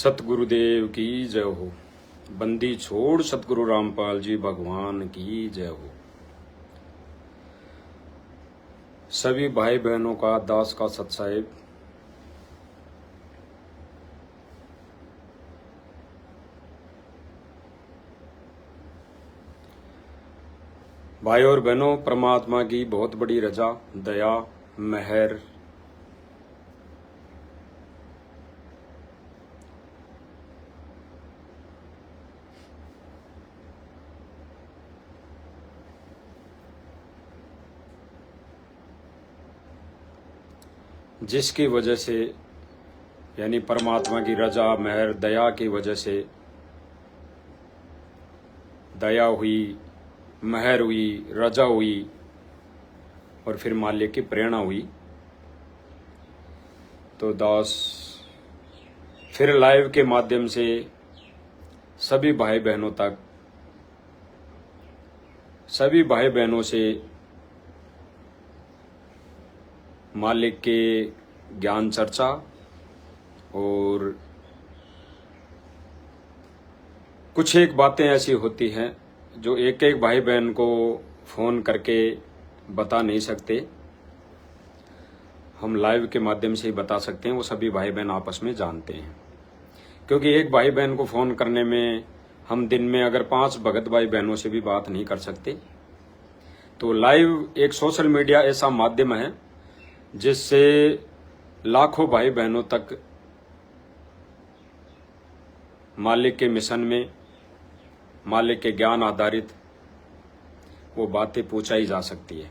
सतगुरुदेव की जय हो। बंदी छोड़ सतगुरु रामपाल जी भगवान की जय हो। सभी भाई बहनों का दास का सत्साहेब। भाई और बहनों, परमात्मा की बहुत बड़ी रजा, दया, मेहर, जिसकी वजह से यानी परमात्मा की रजा, मेहर, दया की वजह से दया हुई, मेहर हुई, रजा हुई और फिर मालिक की प्रेरणा हुई तो दास फिर लाइव के माध्यम से सभी भाई बहनों तक, सभी भाई बहनों से मालिक के ज्ञान चर्चा और कुछ एक बातें ऐसी होती हैं जो एक एक भाई बहन को फोन करके बता नहीं सकते, हम लाइव के माध्यम से ही बता सकते हैं। वो सभी भाई बहन आपस में जानते हैं, क्योंकि एक भाई बहन को फोन करने में हम दिन में अगर 5 भगत भाई बहनों से भी बात नहीं कर सकते। तो लाइव एक सोशल मीडिया ऐसा माध्यम है जिससे लाखों भाई बहनों तक मालिक के मिशन में, मालिक के ज्ञान आधारित वो बातें पहुंचाई जा सकती है।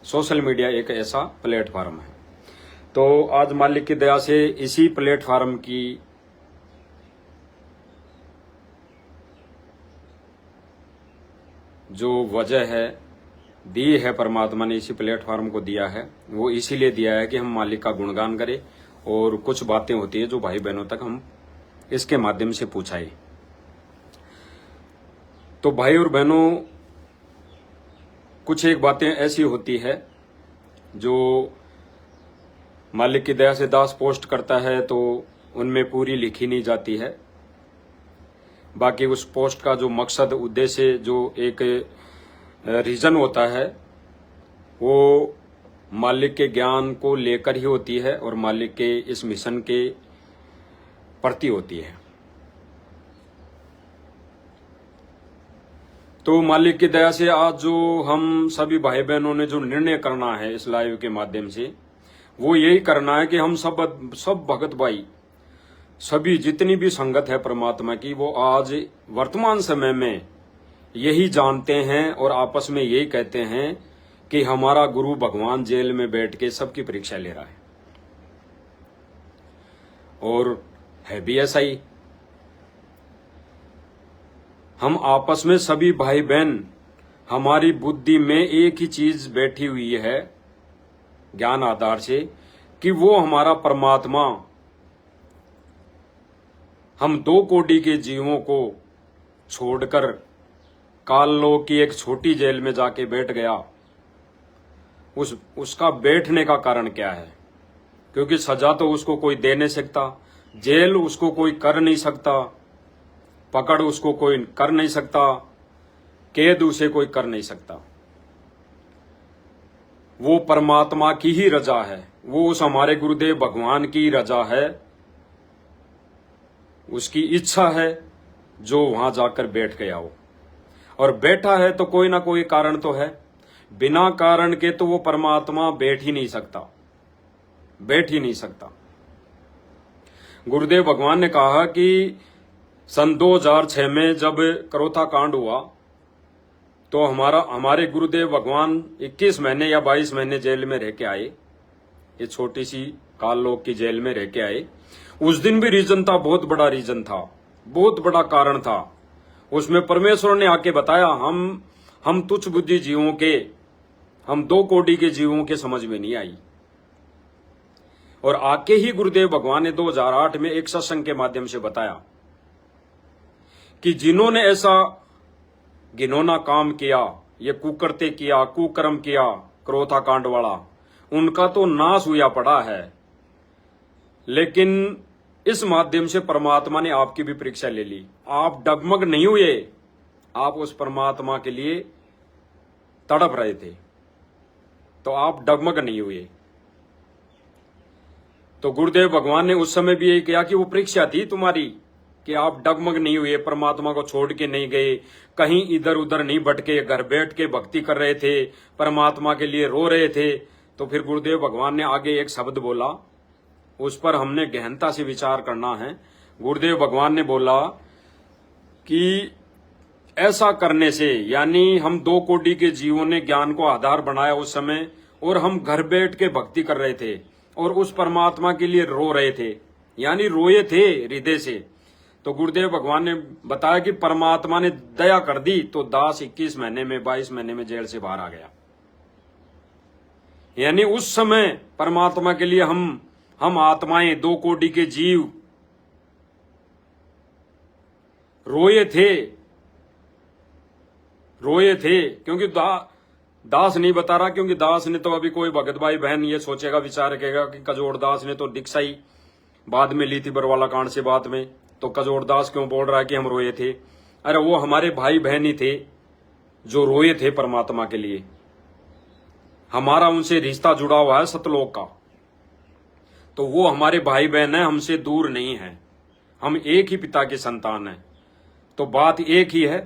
सोशल मीडिया एक ऐसा प्लेटफार्म है। तो आज मालिक की दया से इसी प्लेटफार्म की जो वजह है दी है, परमात्मा ने इसी प्लेटफार्म को दिया है, वो इसीलिए दिया है कि हम मालिक का गुणगान करें और कुछ बातें होती है जो भाई बहनों तक हम इसके माध्यम से पूछाए। तो भाई और बहनों, कुछ एक बातें ऐसी होती है जो मालिक की दया से दास पोस्ट करता है तो उनमें पूरी लिखी नहीं जाती है। बाकी उस पोस्ट का जो मकसद, उद्देश्य, जो एक रीजन होता है वो मालिक के ज्ञान को लेकर ही होती है और मालिक के इस मिशन के प्रति होती है। तो मालिक की दया से आज जो हम सभी भाई बहनों ने जो निर्णय करना है इस लाइव के माध्यम से, वो यही करना है कि हम सब भगत भाई, सभी जितनी भी संगत है परमात्मा की, वो आज वर्तमान समय में यही जानते हैं और आपस में यही कहते हैं कि हमारा गुरु भगवान जेल में बैठ के सबकी परीक्षा ले रहा है। और है भी ऐसा ही। हम आपस में सभी भाई बहन, हमारी बुद्धि में एक ही चीज बैठी हुई है ज्ञान आधार से कि वो हमारा परमात्मा हम 2 कोटि के जीवों को छोड़कर काललोक की एक छोटी जेल में जाके बैठ गया। उसका बैठने का कारण क्या है? क्योंकि सजा तो उसको कोई दे नहीं सकता, जेल उसको कोई कर नहीं सकता, पकड़ उसको कोई कर नहीं सकता, कैद उसे कोई कर नहीं सकता। वो परमात्मा की ही रजा है, वो उस हमारे गुरुदेव भगवान की रजा है, उसकी इच्छा है जो वहां जाकर बैठ गया हो। और बैठा है तो कोई ना कोई कारण तो है, बिना कारण के तो वो परमात्मा बैठ ही नहीं सकता, बैठ ही नहीं सकता। गुरुदेव भगवान ने कहा कि सन 2006 में जब करोथा कांड हुआ तो हमारे गुरुदेव भगवान 21 महीने या 22 महीने जेल में रह के आए, ये छोटी सी काललोक की जेल में रह के आए। उस दिन भी रीजन था, बहुत बड़ा रीजन था, बहुत बड़ा कारण था। उसमें परमेश्वर ने आके बताया हम तुच्छ बुद्धि जीवों के, हम 2 कोटि के जीवों के समझ में नहीं आई। और आके ही गुरुदेव भगवान ने 2008 में एक सत्संग के माध्यम से बताया कि जिन्होंने ऐसा घिनौना काम किया, ये कुकर्ते किया, कुकर्म किया, क्रोथा कांड वाला, उनका तो नाश हुआ पड़ा है। लेकिन इस माध्यम से परमात्मा ने आपकी भी परीक्षा ले ली। आप डगमग नहीं हुए, आप उस परमात्मा के लिए तड़प रहे थे, तो आप डगमग नहीं हुए। तो गुरुदेव भगवान ने उस समय भी यही किया कि वो परीक्षा थी तुम्हारी, कि आप डगमग नहीं हुए, परमात्मा को छोड़ के नहीं गए, कहीं इधर उधर नहीं भटके, घर बैठ के भक्ति कर रहे थे, परमात्मा के लिए रो रहे थे। तो फिर गुरुदेव भगवान ने आगे एक शब्द बोला, उस पर हमने गहनता से विचार करना है। गुरुदेव भगवान ने बोला कि ऐसा करने से, यानी हम 2 कोटि के जीवों ने ज्ञान को आधार बनाया उस समय, और हम घर बैठ के भक्ति कर रहे थे और उस परमात्मा के लिए रो रहे थे, यानी रोए थे हृदय से। तो गुरुदेव भगवान ने बताया कि परमात्मा ने दया कर दी, तो दास 21 महीने में 22 महीने में जेल से बाहर आ गया। यानी उस समय परमात्मा के लिए हम आत्माएं, 2 कोटि के जीव रोए थे, क्योंकि दास नहीं बता रहा, क्योंकि दास ने तो अभी कोई भगत भाई बहन ये सोचेगा, विचार करेगा कि कजोड़ दास ने तो दीक्षा ही बाद में ली थी बरवाला कांड से बाद में, तो कजोड़ दास क्यों बोल रहा है कि हम रोए थे। अरे वो हमारे भाई बहन ही थे जो रोए थे परमात्मा के लिए। हमारा उनसे रिश्ता जुड़ा हुआ है सतलोक का, तो वो हमारे भाई बहन है, हमसे दूर नहीं है, हम एक ही पिता के संतान हैं। तो बात एक ही है,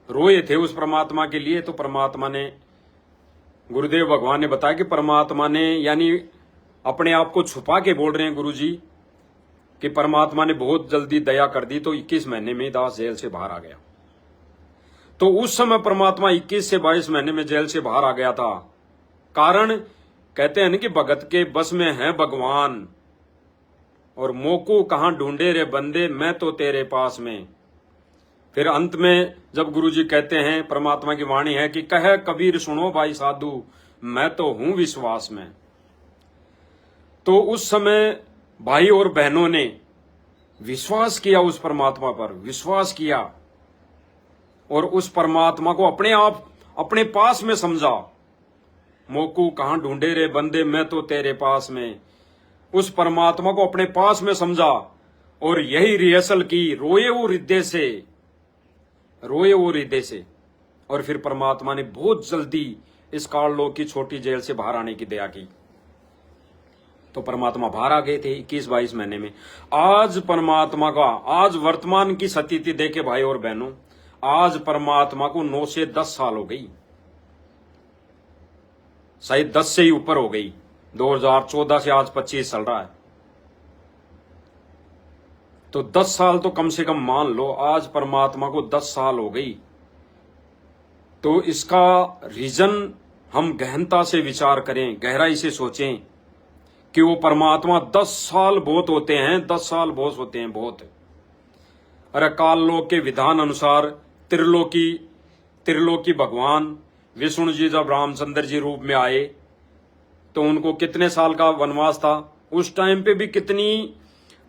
रोए थे उस परमात्मा के लिए। तो परमात्मा ने, गुरुदेव भगवान ने बताया कि परमात्मा ने, यानी अपने आप को छुपा के बोल रहे हैं गुरुजी, कि परमात्मा ने बहुत जल्दी दया कर दी, तो 21 महीने में दास जेल से बाहर आ गया। तो उस समय परमात्मा 21 से 22 महीने में जेल से बाहर आ गया था। कारण कहते हैं कि भगत के बस में है भगवान, और मोको कहां ढूंढे रे बंदे, मैं तो तेरे पास में। फिर अंत में जब गुरुजी कहते हैं, परमात्मा की वाणी है कि कह कबीर सुनो भाई साधु, मैं तो हूं विश्वास में। तो उस समय भाई और बहनों ने विश्वास किया, उस परमात्मा पर विश्वास किया, और उस परमात्मा को अपने आप अपने पास में समझा। मोकू कहां ढूंढे रे बंदे, मैं तो तेरे पास में। उस परमात्मा को अपने पास में समझा, और यही रिहर्सल की, रोए वो हृदय से। और फिर परमात्मा ने बहुत जल्दी इस काललोक की छोटी जेल से बाहर आने की दया की। तो परमात्मा बाहर आ गए थे 21-22 महीने में। आज परमात्मा का, आज वर्तमान की स्थिति देखे भाई और बहनों, आज परमात्मा को 9 से 10 साल हो गई, शायद 10 से ही ऊपर हो गई। 2014 से आज 25 चल रहा है, तो 10 साल तो कम से कम मान लो, आज परमात्मा को 10 साल हो गई। तो इसका रीजन हम गहनता से विचार करें, गहराई से सोचें कि वो परमात्मा 10 साल बहुत होते हैं, 10 साल बहुत होते हैं, बहुत। अरे काललोक के विधान अनुसार त्रिलोकी भगवान विष्णु जी जब रामचंद्र जी रूप में आए, तो उनको कितने साल का वनवास था। उस टाइम पे भी कितनी,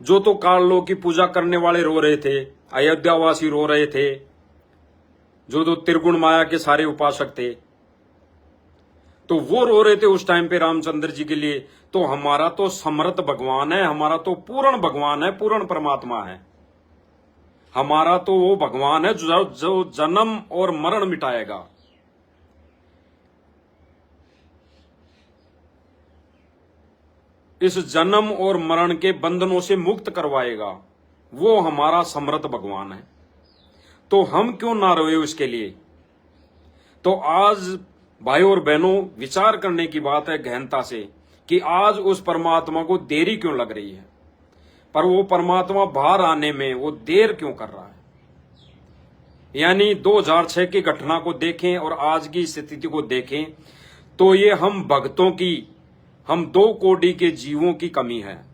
जो तो काललोक की पूजा करने वाले रो रहे थे, अयोध्यावासी रो रहे थे, जो तो त्रिगुण माया के सारे उपासक थे, तो वो रो रहे थे उस टाइम पे रामचंद्र जी के लिए। तो हमारा तो समर्थ भगवान है, हमारा तो पूर्ण भगवान है, पूर्ण परमात्मा है। हमारा तो वो भगवान है जो जन्म और मरण मिटाएगा। इस जन्म और मरण के बंधनों से मुक्त करवाएगा, वो हमारा समर्थ भगवान है। तो हम क्यों ना रोए उसके लिए। तो आज भाई और बहनों, विचार करने की बात है गहनता से, कि आज उस परमात्मा को देरी क्यों लग रही है, पर वो परमात्मा बाहर आने में वो देर क्यों कर रहा है। यानी 2006 की घटना को देखें और आज की स्थिति को देखें, तो ये हम भक्तों की, हम 2 कोटि के जीवों की कमी है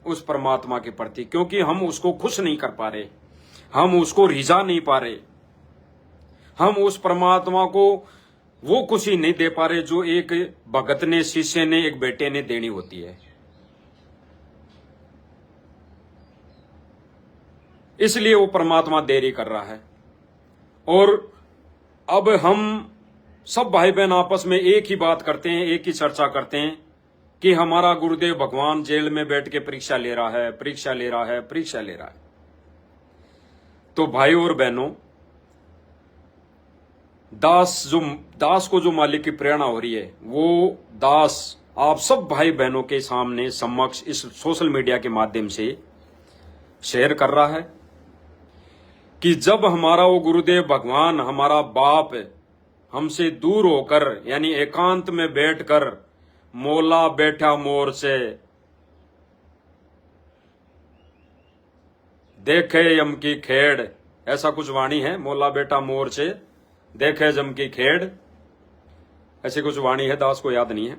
उस परमात्मा के प्रति, क्योंकि हम उसको खुश नहीं कर पा रहे, हम उसको रिझा नहीं पा रहे, हम उस परमात्मा को वो खुशी नहीं दे पा रहे जो एक भगत ने, शिष्य ने, एक बेटे ने देनी होती है। इसलिए वो परमात्मा देरी कर रहा है। और अब हम सब भाई बहन आपस में एक ही बात करते हैं, एक ही चर्चा करते हैं कि हमारा गुरुदेव भगवान जेल में बैठ के परीक्षा ले रहा है, परीक्षा ले रहा है, परीक्षा ले रहा है। तो भाई और बहनों, दास को जो मालिक की प्रेरणा हो रही है, वो दास आप सब भाई बहनों के सामने समक्ष इस सोशल मीडिया के माध्यम से शेयर कर रहा है कि जब हमारा वो गुरुदेव भगवान, हमारा बाप हमसे दूर होकर यानी एकांत में बैठकर मोला बैठा मोर से देखे यम की खेड़, ऐसा कुछ वाणी है, मोला बेटा मोर से देखे जम की खेड़, ऐसी कुछ वाणी है, दास को याद नहीं है।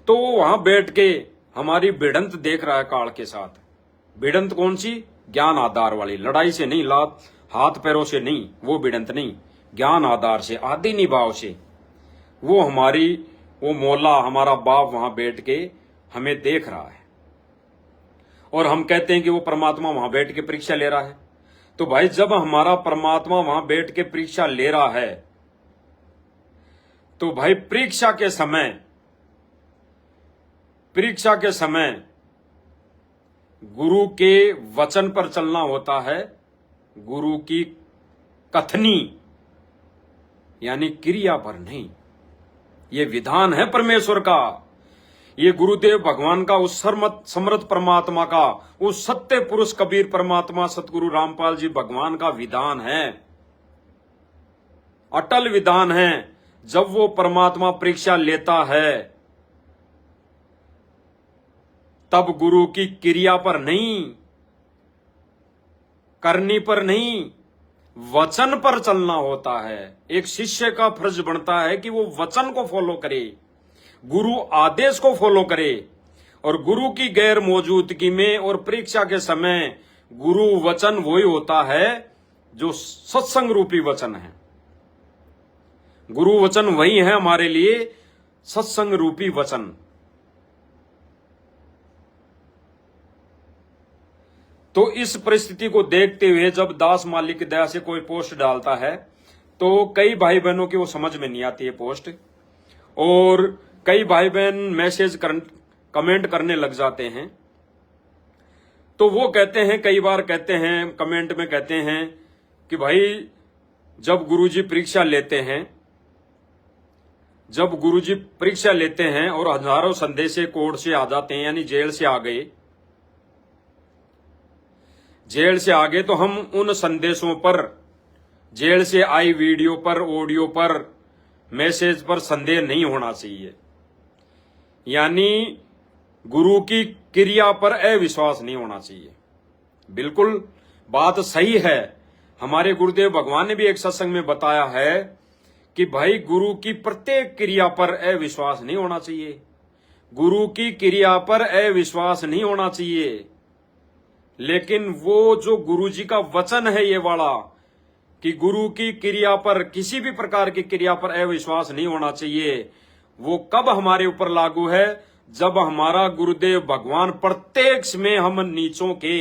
तो वो वहां बैठ के हमारी भिड़ंत देख रहा है काल के साथ। भिड़ंत कौन सी? ज्ञान आधार वाली, लड़ाई से नहीं, हाथ पैरों से नहीं, वो भिड़ंत नहीं, ज्ञान आधार से, आदि निभाव से वो वो मौला हमारा बाप वहां बैठ के हमें देख रहा है। और हम कहते हैं कि वो परमात्मा वहां बैठ के परीक्षा ले रहा है। तो भाई जब हमारा परमात्मा वहां बैठ के परीक्षा ले रहा है, तो भाई परीक्षा के समय गुरु के वचन पर चलना होता है, गुरु की कथनी यानी क्रिया पर नहीं। ये विधान है परमेश्वर का, ये गुरुदेव भगवान का, उस समर्थ परमात्मा का, उस सत्य पुरुष कबीर परमात्मा सतगुरु रामपाल जी भगवान का विधान है, अटल विधान है। जब वो परमात्मा परीक्षा लेता है तब गुरु की क्रिया पर नहीं, करनी पर नहीं, वचन पर चलना होता है। एक शिष्य का फर्ज बनता है कि वो वचन को फॉलो करे, गुरु आदेश को फॉलो करे। और गुरु की गैर मौजूदगी में और परीक्षा के समय गुरु वचन वही होता है जो सत्संग रूपी वचन है। गुरु वचन वही है हमारे लिए सत्संग रूपी वचन। तो इस परिस्थिति को देखते हुए जब दास मालिक की दया से कोई पोस्ट डालता है तो कई भाई बहनों की वो समझ में नहीं आती है पोस्ट, और कई भाई बहन मैसेज कमेंट करने लग जाते हैं। तो वो कहते हैं, कई बार कहते हैं, कमेंट में कहते हैं कि भाई जब गुरुजी परीक्षा लेते हैं और हजारों संदेशे कोर्ट से आ जाते हैं, यानी जेल से आ गए, तो हम उन संदेशों पर, जेल से आई वीडियो पर, ऑडियो पर, मैसेज पर संदेह नहीं होना चाहिए। यानी गुरु की क्रिया पर अविश्वास नहीं होना चाहिए। बिल्कुल बात सही है। हमारे गुरुदेव भगवान ने भी एक सत्संग में बताया है कि भाई गुरु की प्रत्येक क्रिया पर अविश्वास नहीं होना चाहिए, गुरु की क्रिया पर अविश्वास नहीं होना चाहिए। लेकिन वो जो गुरु जी का वचन है ये वाला कि गुरु की क्रिया पर, किसी भी प्रकार की क्रिया पर अविश्वास नहीं होना चाहिए, वो कब हमारे ऊपर लागू है? जब हमारा गुरुदेव भगवान प्रत्यक्ष में हम नीचों के,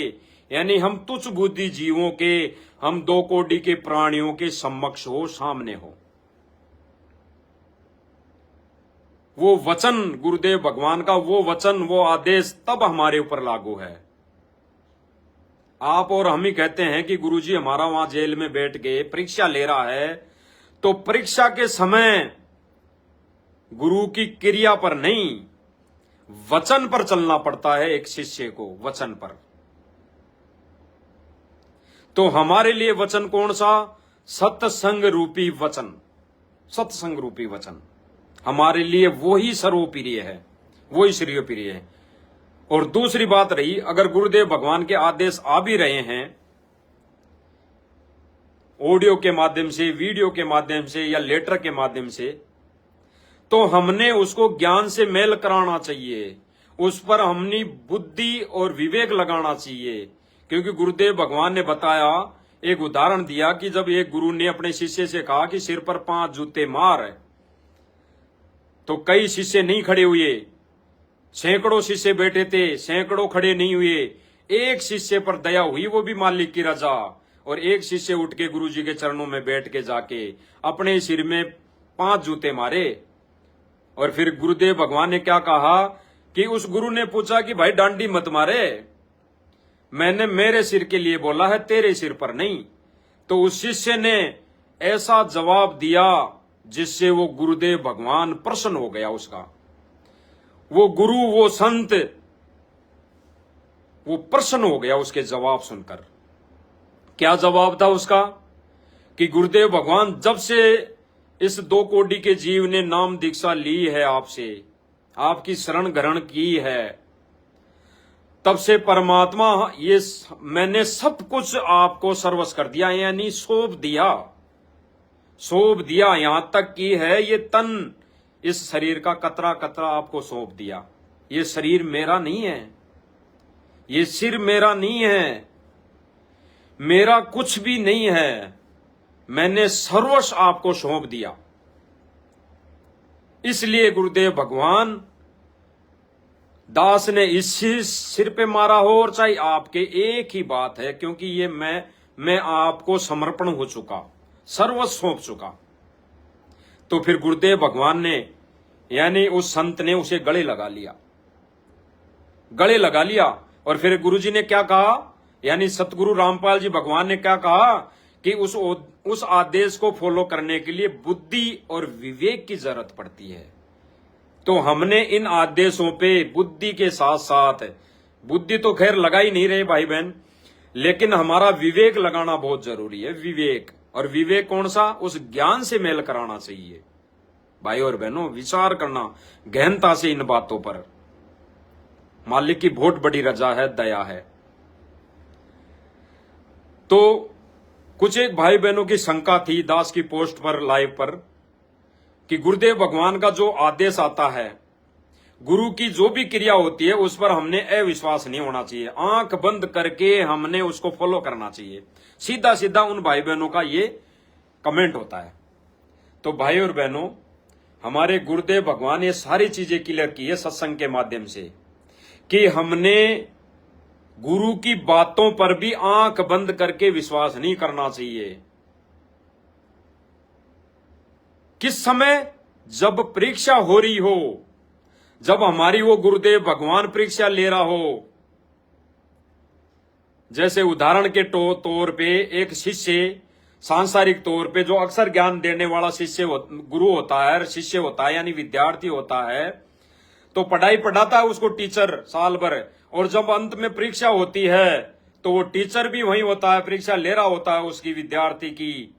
यानी हम तुच्छ बुद्धि जीवों के, हम दो कोटि के प्राणियों के समक्ष हो, सामने हो। वो वचन गुरुदेव भगवान का, वो वचन, वो आदेश तब हमारे ऊपर लागू है। आप और हम ही कहते हैं कि गुरुजी हमारा वहां जेल में बैठ के परीक्षा ले रहा है, तो परीक्षा के समय गुरु की क्रिया पर नहीं, वचन पर चलना पड़ता है एक शिष्य को, वचन पर। तो हमारे लिए वचन कौन सा? सत्संग रूपी वचन। सत्संग रूपी वचन हमारे लिए वो ही सर्वप्रिय है, वो ही श्रेयोप्रिय है। और दूसरी बात रही, अगर गुरुदेव भगवान के आदेश आ भी रहे हैं ऑडियो के माध्यम से, वीडियो के माध्यम से या लेटर के माध्यम से, तो हमने उसको ज्ञान से मेल कराना चाहिए, उस पर हमने बुद्धि और विवेक लगाना चाहिए। क्योंकि गुरुदेव भगवान ने बताया, एक उदाहरण दिया कि जब एक गुरु ने अपने शिष्य से कहा कि सिर पर 5 जूते मार, तो कई शिष्य नहीं खड़े हुए, सैकड़ों शिष्य बैठे थे, सैकड़ों खड़े नहीं हुए। एक शिष्य पर दया हुई, वो भी मालिक की रजा, और एक शिष्य उठ के गुरुजी के चरणों में बैठ के जाके अपने सिर में 5 जूते मारे। और फिर गुरुदेव भगवान ने क्या कहा कि उस गुरु ने पूछा कि भाई डांडी मत मारे, मैंने मेरे सिर के लिए बोला है, तेरे सिर पर नहीं। तो उस शिष्य ने ऐसा जवाब दिया जिससे वो गुरुदेव भगवान प्रसन्न हो गया। उसका वो गुरु, वो संत, वो प्रसन्न हो गया उसके जवाब सुनकर। क्या जवाब था उसका कि गुरुदेव भगवान, जब से इस 2 कोटि के जीव ने नाम दीक्षा ली है आपसे, आपकी शरण ग्रहण की है, तब से परमात्मा ये मैंने सब कुछ आपको सर्वस्व कर दिया, यानी सौंप दिया। यहां तक की है ये तन, इस शरीर का कतरा कतरा आपको सौंप दिया। ये शरीर मेरा नहीं है, ये सिर मेरा नहीं है, मेरा कुछ भी नहीं है, मैंने सर्वस्व आपको सौंप दिया। इसलिए गुरुदेव भगवान, दास ने इस सिर पे मारा हो और चाहे आपके, एक ही बात है, क्योंकि ये मैं आपको समर्पण हो चुका, सर्वस्व सौंप चुका। तो फिर गुरुदेव भगवान ने, यानी उस संत ने उसे गले लगा लिया। और फिर गुरुजी ने क्या कहा, यानी सतगुरु रामपाल जी भगवान ने क्या कहा कि उस आदेश को फॉलो करने के लिए बुद्धि और विवेक की जरूरत पड़ती है। तो हमने इन आदेशों पे बुद्धि के साथ साथ, बुद्धि तो खैर लगा ही नहीं रहे भाई बहन, लेकिन हमारा विवेक लगाना बहुत जरूरी है। विवेक, और विवेक कौन सा, उस ज्ञान से मेल कराना चाहिए। भाई और बहनों, विचार करना गहनता से इन बातों पर। मालिक की बहुत बड़ी रजा है, दया है। तो कुछ एक भाई बहनों की शंका थी दास की पोस्ट पर, लाइव पर, कि गुरुदेव भगवान का जो आदेश आता है, गुरु की जो भी क्रिया होती है, उस पर हमने अविश्वास नहीं होना चाहिए, आंख बंद करके हमने उसको फॉलो करना चाहिए। सीधा सीधा उन भाई बहनों का ये कमेंट होता है। तो भाई और बहनों, हमारे गुरुदेव भगवान ये सारी चीजें क्लियर की है सत्संग के माध्यम से, कि हमने गुरु की बातों पर भी आंख बंद करके विश्वास नहीं करना चाहिए। किस समय, जब परीक्षा हो रही हो, जब हमारी वो गुरुदेव भगवान परीक्षा ले रहा हो। जैसे उदाहरण के तौर पे एक शिष्य सांसारिक तौर पे जो अक्सर ज्ञान देने वाला गुरु होता है, शिष्य होता है, यानी विद्यार्थी होता है, तो पढ़ाई पढ़ाता है उसको टीचर साल भर, और जब अंत में परीक्षा होती है तो वो टीचर भी वही होता है, परीक्षा ले रहा होता है उसकी विद्यार्थी की।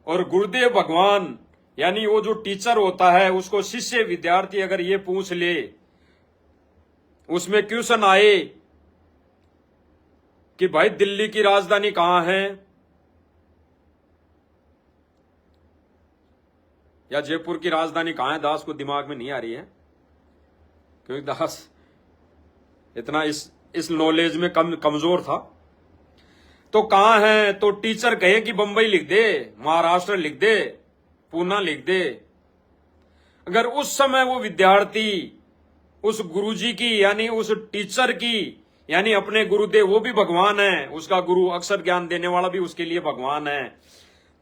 और गुरुदेव भगवान, यानी वो जो टीचर होता है, उसको शिष्य विद्यार्थी अगर ये पूछ ले, उसमें क्वेश्चन आए कि भाई दिल्ली की राजधानी कहां है, या जयपुर की राजधानी कहां है, दास को दिमाग में नहीं आ रही है, क्योंकि दास इतना इस नॉलेज में कमजोर था। तो कहां है, तो टीचर कहे कि बंबई लिख दे, महाराष्ट्र लिख दे, पूना लिख दे। अगर उस समय वो विद्यार्थी उस गुरुजी की, यानी उस टीचर की, यानी अपने गुरुदेव, वो भी भगवान है, उसका गुरु अक्षर ज्ञान देने वाला भी उसके लिए भगवान है,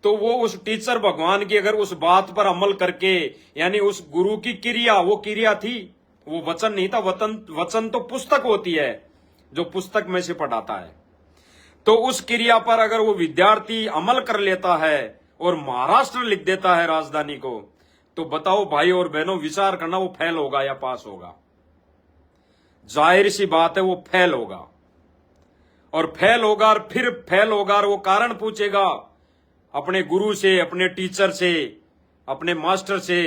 तो वो उस टीचर भगवान की अगर उस बात पर अमल करके, यानी उस गुरु की क्रिया, वो क्रिया थी, वो वचन नहीं था, वचन तो पुस्तक होती है जो पुस्तक में से पढ़ाता है। तो उस क्रिया पर अगर वो विद्यार्थी अमल कर लेता है और महाराष्ट्र लिख देता है राजधानी को, तो बताओ भाई और बहनों, विचार करना, वो फेल होगा या पास होगा? जाहिर सी बात है वो फेल होगा। और फेल होगा, और फिर फेल होगा, और वो कारण पूछेगा अपने गुरु से, अपने टीचर से, अपने मास्टर से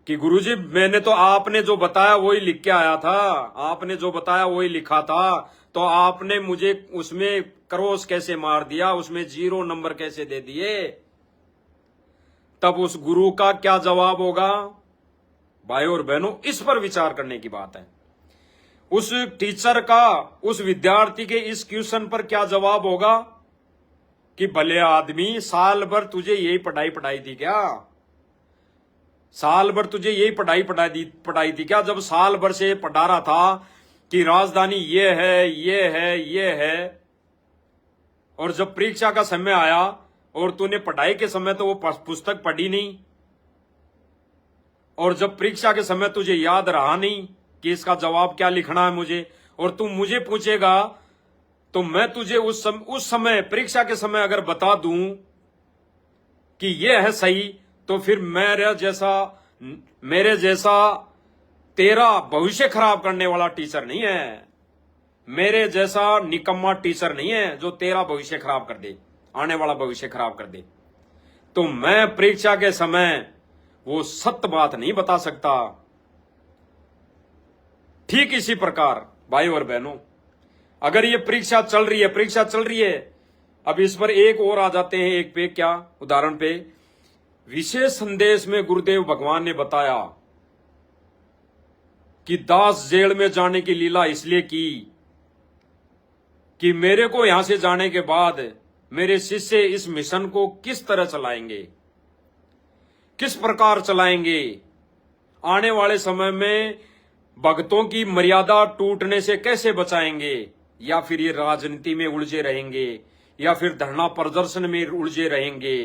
कि गुरुजी, मैंने तो आपने जो बताया वही लिख के आया था, आपने जो बताया वही लिखा था, तो आपने मुझे उसमें क्रॉस कैसे मार दिया, उसमें 0 नंबर कैसे दे दिए? तब उस गुरु का क्या जवाब होगा? भाई और बहनों, इस पर विचार करने की बात है। उस टीचर का उस विद्यार्थी के इस क्वेश्चन पर क्या जवाब होगा कि भले आदमी, साल भर तुझे यही पढ़ाई थी क्या? साल भर तुझे यही पढ़ाई थी क्या? जब साल भर से पढ़ा रहा था कि राजधानी ये है, ये है, ये है, और जब परीक्षा का समय आया और तूने पढ़ाई के समय तो वो पुस्तक पढ़ी नहीं, और जब परीक्षा के समय तुझे याद रहा नहीं कि इसका जवाब क्या लिखना है मुझे, और तू मुझे पूछेगा, तो मैं तुझे उस समय परीक्षा के समय अगर बता दूं कि यह है सही, तो फिर मेरे जैसा तेरा भविष्य खराब करने वाला टीचर नहीं है, मेरे जैसा निकम्मा टीचर नहीं है जो तेरा भविष्य खराब कर दे, आने वाला भविष्य खराब कर दे। तो मैं परीक्षा के समय वो सत्य बात नहीं बता सकता। ठीक इसी प्रकार भाई और बहनों, अगर ये परीक्षा चल रही है, अब इस पर एक और आ जाते हैं, एक पे क्या उदाहरण पे। विशेष संदेश में गुरुदेव भगवान ने बताया कि दास जेल में जाने की लीला इसलिए की कि मेरे को यहां से जाने के बाद मेरे शिष्य इस मिशन को किस तरह चलाएंगे, किस प्रकार चलाएंगे, आने वाले समय में भक्तों की मर्यादा टूटने से कैसे बचाएंगे, या फिर ये राजनीति में उलझे रहेंगे, या फिर धरना प्रदर्शन में उलझे रहेंगे।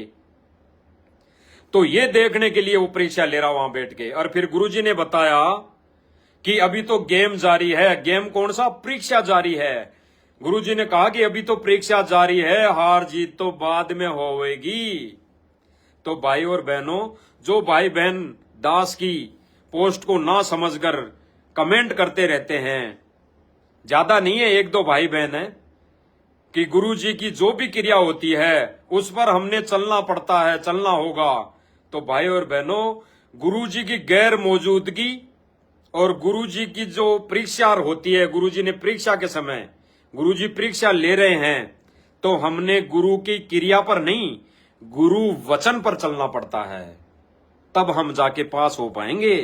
तो ये देखने के लिए वो परीक्षा ले रहा वहां बैठ के। और फिर गुरुजी ने बताया कि अभी तो गेम जारी है। गेम कौन सा? परीक्षा जारी है। गुरुजी ने कहा कि अभी तो परीक्षा जारी है, हार जीत तो बाद में होवेगी। तो भाई और बहनों, जो भाई बहन दास की पोस्ट को ना समझकर कमेंट करते रहते हैं, ज्यादा नहीं है, एक दो भाई बहन है, कि गुरुजी की जो भी क्रिया होती है उस पर हमने चलना पड़ता है, चलना होगा। तो भाई और बहनों, गुरुजी की गैर मौजूदगी और गुरुजी की जो परीक्षा होती है, गुरुजी ने परीक्षा के समय, गुरुजी परीक्षा ले रहे हैं, तो हमने गुरु की क्रिया पर नहीं, गुरु वचन पर चलना पड़ता है। तब हम जाके पास हो पाएंगे,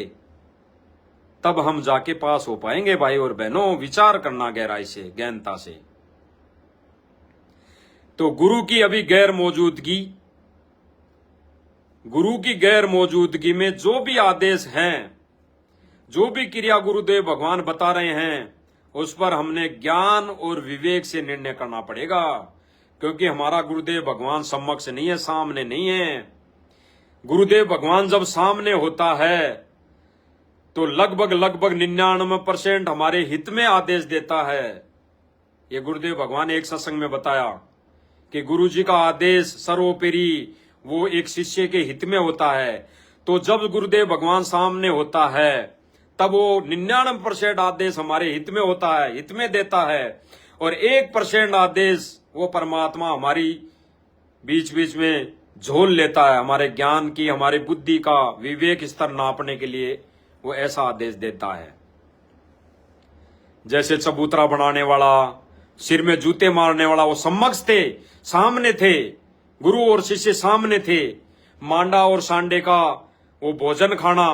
तब हम जाके पास हो पाएंगे। भाई और बहनों, विचार करना गहराई से, गहनता से। तो गुरु की अभी गैर मौजूदगी, गुरु की गैर मौजूदगी में जो भी आदेश हैं, जो भी क्रिया गुरुदेव भगवान बता रहे हैं, उस पर हमने ज्ञान और विवेक से निर्णय करना पड़ेगा। क्योंकि हमारा गुरुदेव भगवान समक्ष नहीं है, सामने नहीं है। गुरुदेव भगवान जब सामने होता है तो लगभग 99% हमारे हित में आदेश देता है। ये गुरुदेव भगवान ने एक सत्संग में बताया कि गुरुजी का आदेश सर्वोपरि वो एक शिष्य के हित में होता है। तो जब गुरुदेव भगवान सामने होता है, तब वो 99% आदेश हमारे हित में होता है, हित में देता है, और 1% आदेश वो परमात्मा हमारी बीच बीच में झोल लेता है, हमारे ज्ञान की, हमारी बुद्धि का विवेक स्तर नापने के लिए वो ऐसा आदेश देता है। जैसे चबूतरा बनाने वाला, सिर में जूते मारने वाला, वो समक्ष थे, सामने थे, गुरु और शिष्य सामने थे। मांडा और सांडे का वो भोजन खाना,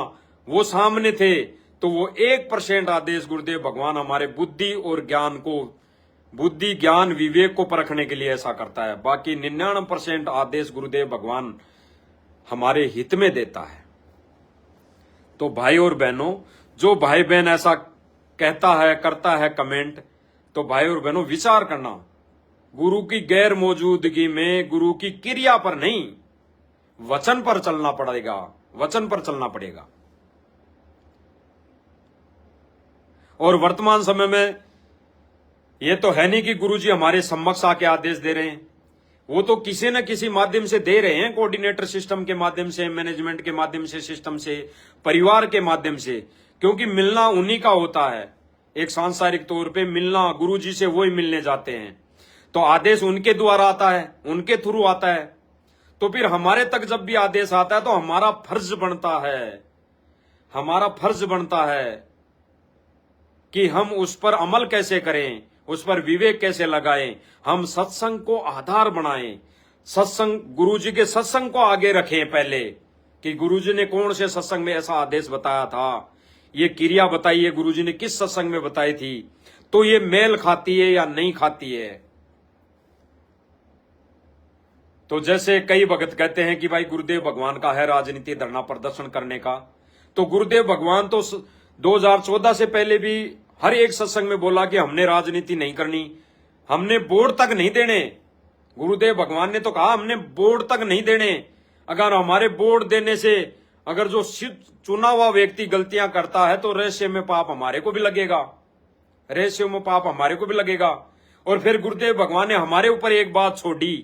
वो सामने थे। तो वो 1% आदेश गुरुदेव भगवान हमारे बुद्धि और ज्ञान को, बुद्धि ज्ञान विवेक को परखने के लिए ऐसा करता है। बाकी 99% आदेश गुरुदेव भगवान हमारे हित में देता है। तो भाई और बहनों, जो भाई बहन ऐसा कहता है, करता है कमेंट, तो भाई और बहनों विचार करना, गुरु की गैर मौजूदगी में गुरु की क्रिया पर नहीं, वचन पर चलना पड़ेगा, वचन पर चलना पड़ेगा। और वर्तमान समय में ये तो है नहीं कि गुरुजी हमारे समक्ष आके आदेश दे रहे हैं, वो तो किसी न किसी माध्यम से दे रहे हैं, कोऑर्डिनेटर सिस्टम के माध्यम से, मैनेजमेंट के माध्यम से, सिस्टम से, परिवार के माध्यम से। क्योंकि मिलना उन्हीं का होता है, एक सांसारिक तौर पे मिलना गुरुजी से वही मिलने जाते हैं, तो आदेश उनके द्वारा आता है, उनके थ्रू आता है। तो फिर हमारे तक जब भी आदेश आता है तो हमारा फर्ज बनता है, हमारा फर्ज बनता है कि हम उस पर अमल कैसे करें, उस पर विवेक कैसे लगाएं, हम सत्संग को आधार बनाएं, सत्संग, गुरुजी के सत्संग को आगे रखें पहले, कि गुरुजी ने कौन से सत्संग में ऐसा आदेश बताया था, ये क्रिया बताई है गुरुजी ने किस सत्संग में बताई थी, तो ये मेल खाती है या नहीं खाती है। तो जैसे कई भगत कहते हैं कि भाई गुरुदेव भगवान का है राजनीति, धरना प्रदर्शन करने का, तो गुरुदेव भगवान तो 2014 से पहले भी हर एक सत्संग में बोला कि हमने राजनीति नहीं करनी, हमने वोट तक नहीं देने। गुरुदेव भगवान ने तो कहा हमने वोट तक नहीं देने, अगर हमारे वोट देने से अगर जो चुना हुआ व्यक्ति गलतियां करता है तो रहस्य में पाप हमारे को भी लगेगा, रहस्य में पाप हमारे को भी लगेगा। और फिर गुरुदेव भगवान ने हमारे ऊपर एक बात छोड़ी,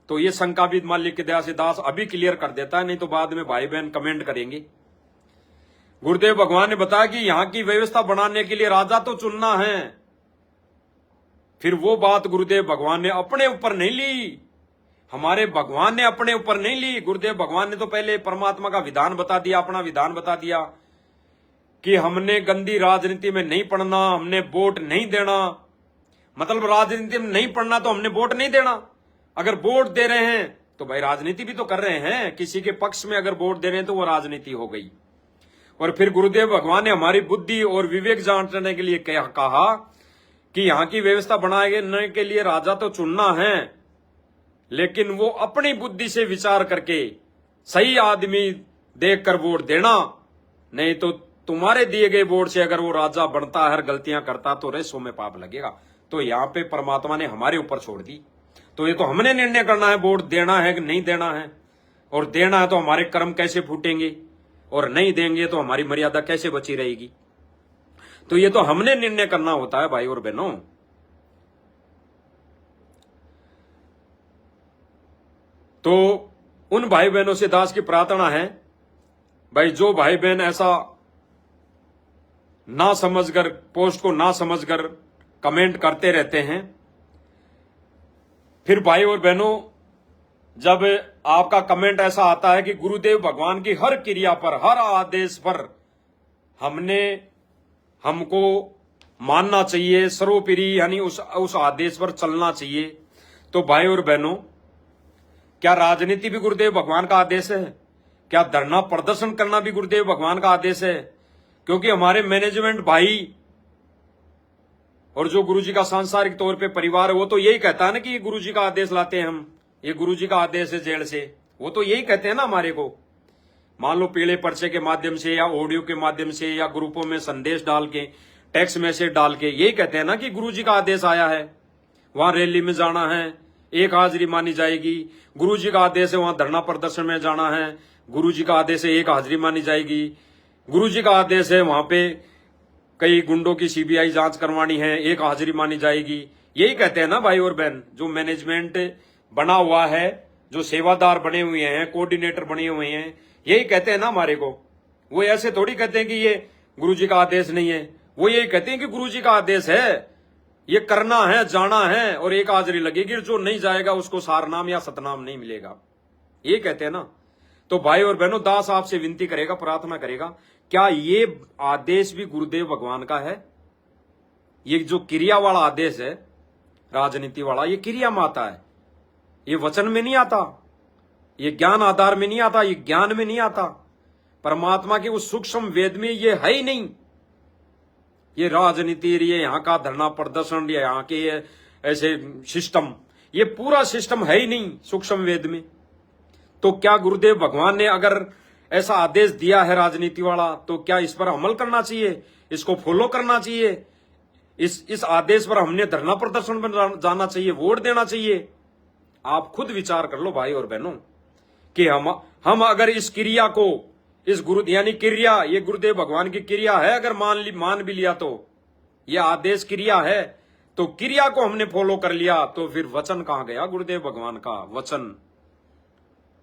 तो ये शंका भी मालिक की दया से दास अभी क्लियर कर देता है, नहीं तो बाद में भाई बहन कमेंट करेंगे। गुरुदेव भगवान ने बताया कि यहां की व्यवस्था बनाने के लिए राजा तो चुनना है। फिर वो बात गुरुदेव भगवान ने अपने ऊपर नहीं ली, हमारे भगवान ने अपने ऊपर नहीं ली। गुरुदेव भगवान ने तो पहले परमात्मा का विधान बता दिया, अपना विधान बता दिया कि हमने गंदी राजनीति में नहीं पड़ना, हमने वोट नहीं देना। मतलब राजनीति में नहीं पड़ना तो हमने वोट नहीं देना। अगर वोट दे रहे हैं तो भाई राजनीति भी तो कर रहे हैं, किसी के पक्ष में अगर वोट दे रहे हैं तो वो राजनीति हो गई। और फिर गुरुदेव भगवान ने हमारी बुद्धि और विवेक जांचने के लिए कहा कि यहां की व्यवस्था बनाने के लिए राजा तो चुनना है, लेकिन वो अपनी बुद्धि से विचार करके सही आदमी देखकर वोट देना, नहीं तो तुम्हारे दिए गए वोट से अगर वो राजा बनता है, गलतियां करता तो रहस्यों में पाप लगेगा। तो यहां पे परमात्मा ने हमारे ऊपर छोड़ दी। तो ये तो हमने निर्णय करना है वोट देना है कि नहीं देना है, और देना है तो हमारे कर्म कैसे फूटेंगे, और नहीं देंगे तो हमारी मर्यादा कैसे बची रहेगी। तो ये तो हमने निर्णय करना होता है भाई और बहनों। तो उन भाई बहनों से दास की प्रार्थना है, भाई जो भाई बहन ऐसा ना समझकर, पोस्ट को ना समझकर कमेंट करते रहते हैं, फिर भाई और बहनों जब आपका कमेंट ऐसा आता है कि गुरुदेव भगवान की हर क्रिया पर, हर आदेश पर हमको मानना चाहिए, सर्वोपरि यानी उस आदेश पर चलना चाहिए, तो भाई और बहनों क्या राजनीति भी गुरुदेव भगवान का आदेश है? क्या धरना प्रदर्शन करना भी गुरुदेव भगवान का आदेश है? क्योंकि हमारे मैनेजमेंट भाई और जो गुरुजी का सांसारिक तौर पे परिवार है, वो तो यही कहता है ना कि ये गुरुजी का आदेश लाते हैं हम, ये गुरुजी का आदेश है जेल से, वो तो यही कहते हैं ना हमारे को। मान लो पीले पर्चे के माध्यम से या ऑडियो के माध्यम से या ग्रुपों में संदेश डाल के, टेक्स्ट मैसेज डाल के यही कहते हैं ना कि गुरुजी का आदेश आया है, वहां रैली में जाना है, एक हाजिरी मानी जाएगी। गुरुजी का आदेश है वहां धरना प्रदर्शन में जाना है, गुरुजी का आदेश है एक हाजिरी मानी जाएगी। गुरुजी का आदेश है वहां पे कई गुंडों की सीबीआई जांच करवानी है, एक हाजिरी मानी जाएगी। यही कहते हैं ना भाई और बहन, जो मैनेजमेंट बना हुआ है, जो सेवादार बने हुए हैं, कोऑर्डिनेटर बने हुए हैं, यही कहते हैं ना हमारे को। वो ऐसे थोड़ी कहते हैं कि ये गुरुजी का आदेश नहीं है, वो यही कहते हैं कि गुरुजी का आदेश है, ये करना है, जाना है, और एक हाजिरी लगेगी, जो नहीं जाएगा उसको सारनाम या सतनाम नहीं मिलेगा, ये कहते हैं ना। तो भाई और बहनों दास आपसे विनती करेगा, प्रार्थना करेगा, क्या ये आदेश भी गुरुदेव भगवान का है? ये जो क्रिया वाला आदेश है, राजनीति वाला, ये क्रिया में आता है, ये वचन में नहीं आता, ये ज्ञान आधार में नहीं आता, ये ज्ञान में नहीं आता। परमात्मा के उस सूक्ष्म वेद में ये है ही नहीं। ये राजनीति, ये यहाँ का धरना प्रदर्शन, या यहाँ के ऐसे सिस्टम, ये पूरा सिस्टम है ही नहीं सूक्ष्म वेद में। तो क्या गुरुदेव भगवान ने अगर ऐसा आदेश दिया है राजनीति वाला, तो क्या इस पर अमल करना चाहिए, इसको फॉलो करना चाहिए, इस आदेश पर हमने धरना प्रदर्शन में जाना चाहिए, वोट देना चाहिए? आप खुद विचार कर लो भाई और बहनों कि हम अगर इस क्रिया को, इस गुरु यानी क्रिया, ये गुरुदेव भगवान की क्रिया है, अगर मान भी लिया तो ये आदेश क्रिया है, तो क्रिया को हमने फॉलो कर लिया, तो फिर वचन कहां गया गुरुदेव भगवान का वचन?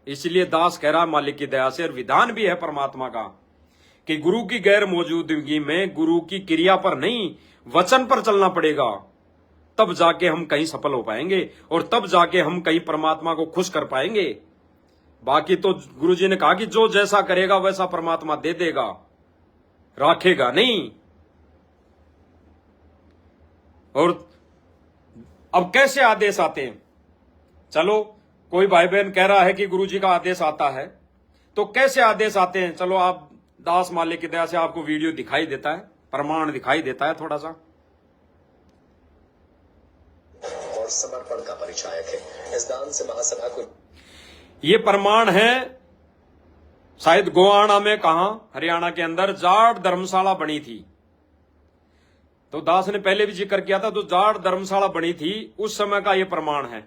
इसलिए दास कह रहा मालिक की दया से, और विधान भी है परमात्मा का कि गुरु की गैर मौजूदगी में गुरु की क्रिया पर नहीं, वचन पर चलना पड़ेगा, तब जाके हम कहीं सफल हो पाएंगे, और तब जाके हम कहीं परमात्मा को खुश कर पाएंगे। बाकी तो गुरुजी ने कहा कि जो जैसा करेगा वैसा परमात्मा दे देगा, राखेगा नहीं। और अब कैसे आदेश आते हैं? चलो, कोई भाई बहन कह रहा है कि गुरुजी का आदेश आता है, तो कैसे आदेश आते हैं? चलो, आप दास मालिक की दया से आपको वीडियो दिखाई देता है, प्रमाण दिखाई देता है थोड़ा सा। और समर्पण का परिचायक है। इस दान से महासभा को ये प्रमाण है, शायद गोवाना में, कहा हरियाणा के अंदर जाट धर्मशाला बनी थी। तो दास ने पहले भी जिक्र किया था, तो जाट धर्मशाला बनी थी उस समय का ये प्रमाण है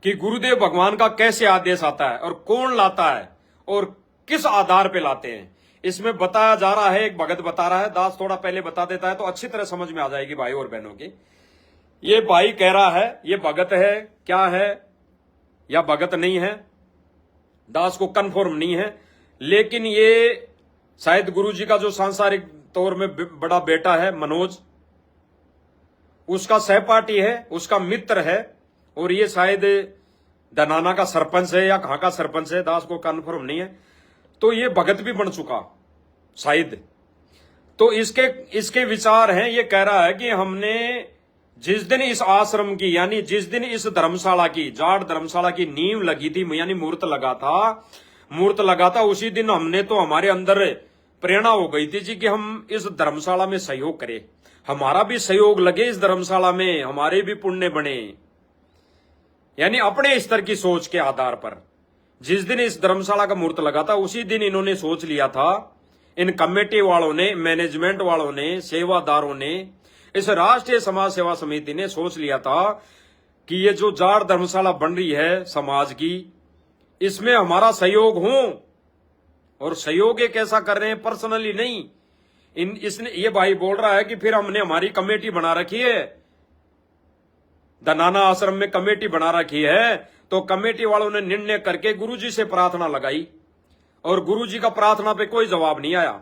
कि गुरुदेव भगवान का कैसे आदेश आता है और कौन लाता है, और किस आधार पे लाते हैं, इसमें बताया जा रहा है। एक भगत बता रहा है, दास थोड़ा पहले बता देता है तो अच्छी तरह समझ में आ जाएगी भाई और बहनों की। ये भाई कह रहा है ये भगत है क्या है या भगत नहीं है, दास को कन्फर्म नहीं है, लेकिन ये शायद गुरुजी का जो सांसारिक तौर में बड़ा बेटा है मनोज, उसका सहपाठी है, उसका मित्र है, और ये शायद दनाना का सरपंच है या कहां का सरपंच है, दास को कन्फर्म नहीं है। तो ये भगत भी बन चुका शायद। तो इसके विचार हैं, ये कह रहा है कि हमने जिस दिन इस आश्रम की यानी जिस दिन इस धर्मशाला की जाट धर्मशाला की नींव लगी थी यानी मूर्त लगा था उसी दिन हमने तो हमारे अंदर प्रेरणा हो गई थी जी कि हम इस धर्मशाला में सहयोग करें, हमारा भी सहयोग लगे इस धर्मशाला में, हमारे भी पुण्य बने। यानी अपने स्तर की सोच के आधार पर जिस दिन इस धर्मशाला का मूर्त लगा था उसी दिन इन्होंने सोच लिया था, इन कमेटी वालों ने, मैनेजमेंट वालों ने, सेवादारों ने, इस राष्ट्रीय समाज सेवा समिति ने सोच लिया था कि ये जो जाट धर्मशाला बन रही है समाज की, इसमें हमारा सहयोग हो। और सहयोग ये कैसा कर रहे हैं, पर्सनली नहीं, इसने ये भाई बोल रहा है कि फिर हमने हमारी कमेटी बना रखी है, दनाना आश्रम में कमेटी बना रखी है, तो कमेटी वालों ने निर्णय करके गुरुजी से प्रार्थना लगाई और गुरुजी का प्रार्थना पे कोई जवाब नहीं आया।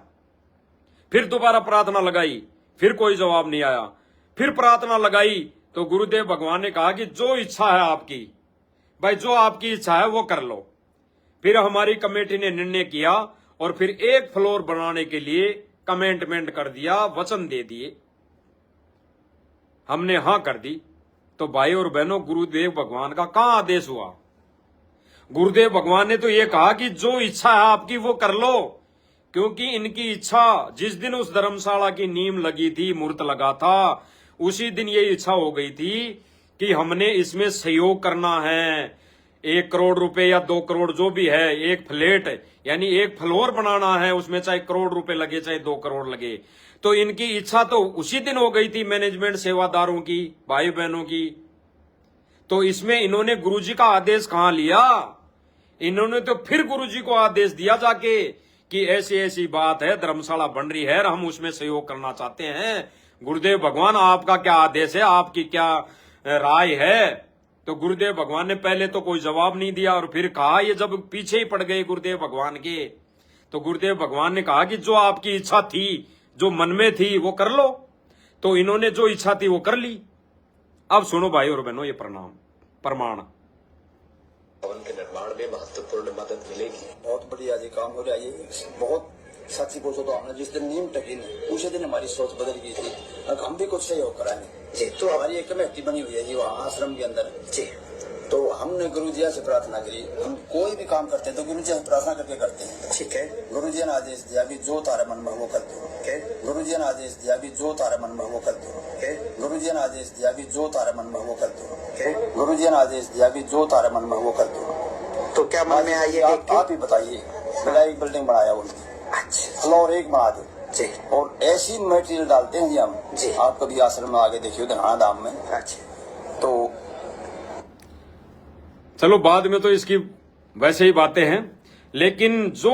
फिर दोबारा प्रार्थना लगाई, फिर कोई जवाब नहीं आया, फिर प्रार्थना लगाई तो गुरुदेव भगवान ने कहा कि जो इच्छा है आपकी, भाई जो आपकी इच्छा है वो कर लो। फिर हमारी कमेटी ने निर्णय किया और फिर एक फ्लोर बनाने के लिए कमेंटमेंट कर दिया, वचन दे दिए, हमने हां कर दी। तो भाई और बहनों, गुरुदेव भगवान का कहां आदेश हुआ? गुरुदेव भगवान ने तो ये कहा कि जो इच्छा है आपकी वो कर लो, क्योंकि इनकी इच्छा जिस दिन उस धर्मशाला की नींव लगी थी, मूर्त लगा था, उसी दिन ये इच्छा हो गई थी कि हमने इसमें सहयोग करना है। 1 करोड़ रुपए या 2 करोड़ जो भी है, एक फ्लैट यानी एक फ्लोर बनाना है, उसमें चाहे करोड़ रुपए लगे चाहे 2 करोड़ लगे। तो इनकी इच्छा तो उसी दिन हो गई थी, मैनेजमेंट सेवादारों की, भाई बहनों की। तो इसमें इन्होंने गुरुजी का आदेश कहां लिया? इन्होंने तो फिर गुरुजी को आदेश दिया जाके कि ऐसी ऐसी बात है, धर्मशाला बन रही है और हम उसमें सहयोग करना चाहते हैं। गुरुदेव भगवान आपका क्या आदेश है, आपकी क्या राय है? तो गुरुदेव भगवान ने पहले तो कोई जवाब नहीं दिया और फिर कहा, ये जब पीछे ही पड़ गए गुरुदेव भगवान के, तो गुरुदेव भगवान ने कहा कि जो आपकी इच्छा थी, जो मन में थी वो कर लो। तो इन्होंने जो इच्छा थी वो कर ली। अब सुनो भाई और बहनों, ये प्रमाण भवन के निर्माण में महत्वपूर्ण मदद मिलेगी। बहुत बढ़िया जी काम हो रहा है। ये बहुत सच्ची पूछो तो हमने जिस दिन नींव टकी न उसी दिन हमारी सोच बदल गई थी, अब हम भी कुछ सहयोग कराएंगे जी। तो हमारी एक कमेटी बनी हुई है जी वहाँ आश्रम के अंदर जी। तो हमने गुरुजी से प्रार्थना करी, हम कोई भी काम करते हैं तो गुरुजी से प्रार्थना करके करते हैं। ठीक है, गुरुजी ने आदेश दिया कि जो तारा मन में वो कर दो। गुरुजी ने आदेश दिया कि जो तारा मन में वो कर दो। गुरुजी ने आदेश दिया कि जो तारा मन में वो कर दो। गुरुजी ने आदेश दिया कि जो तारा मन में वो कर दो। तो क्या मन में आइए, आप ही बताइए। बड़ा एक बिल्डिंग बनाया उन्होंने, अच्छा फ्लोर 1 बना दो जी, और ऐसी मटेरियल डालते हैं जी हम जी। आप कभी आश्रम में आगे देखिए धनाना धाम में। अच्छा, तो चलो बाद में तो इसकी वैसे ही बातें हैं, लेकिन जो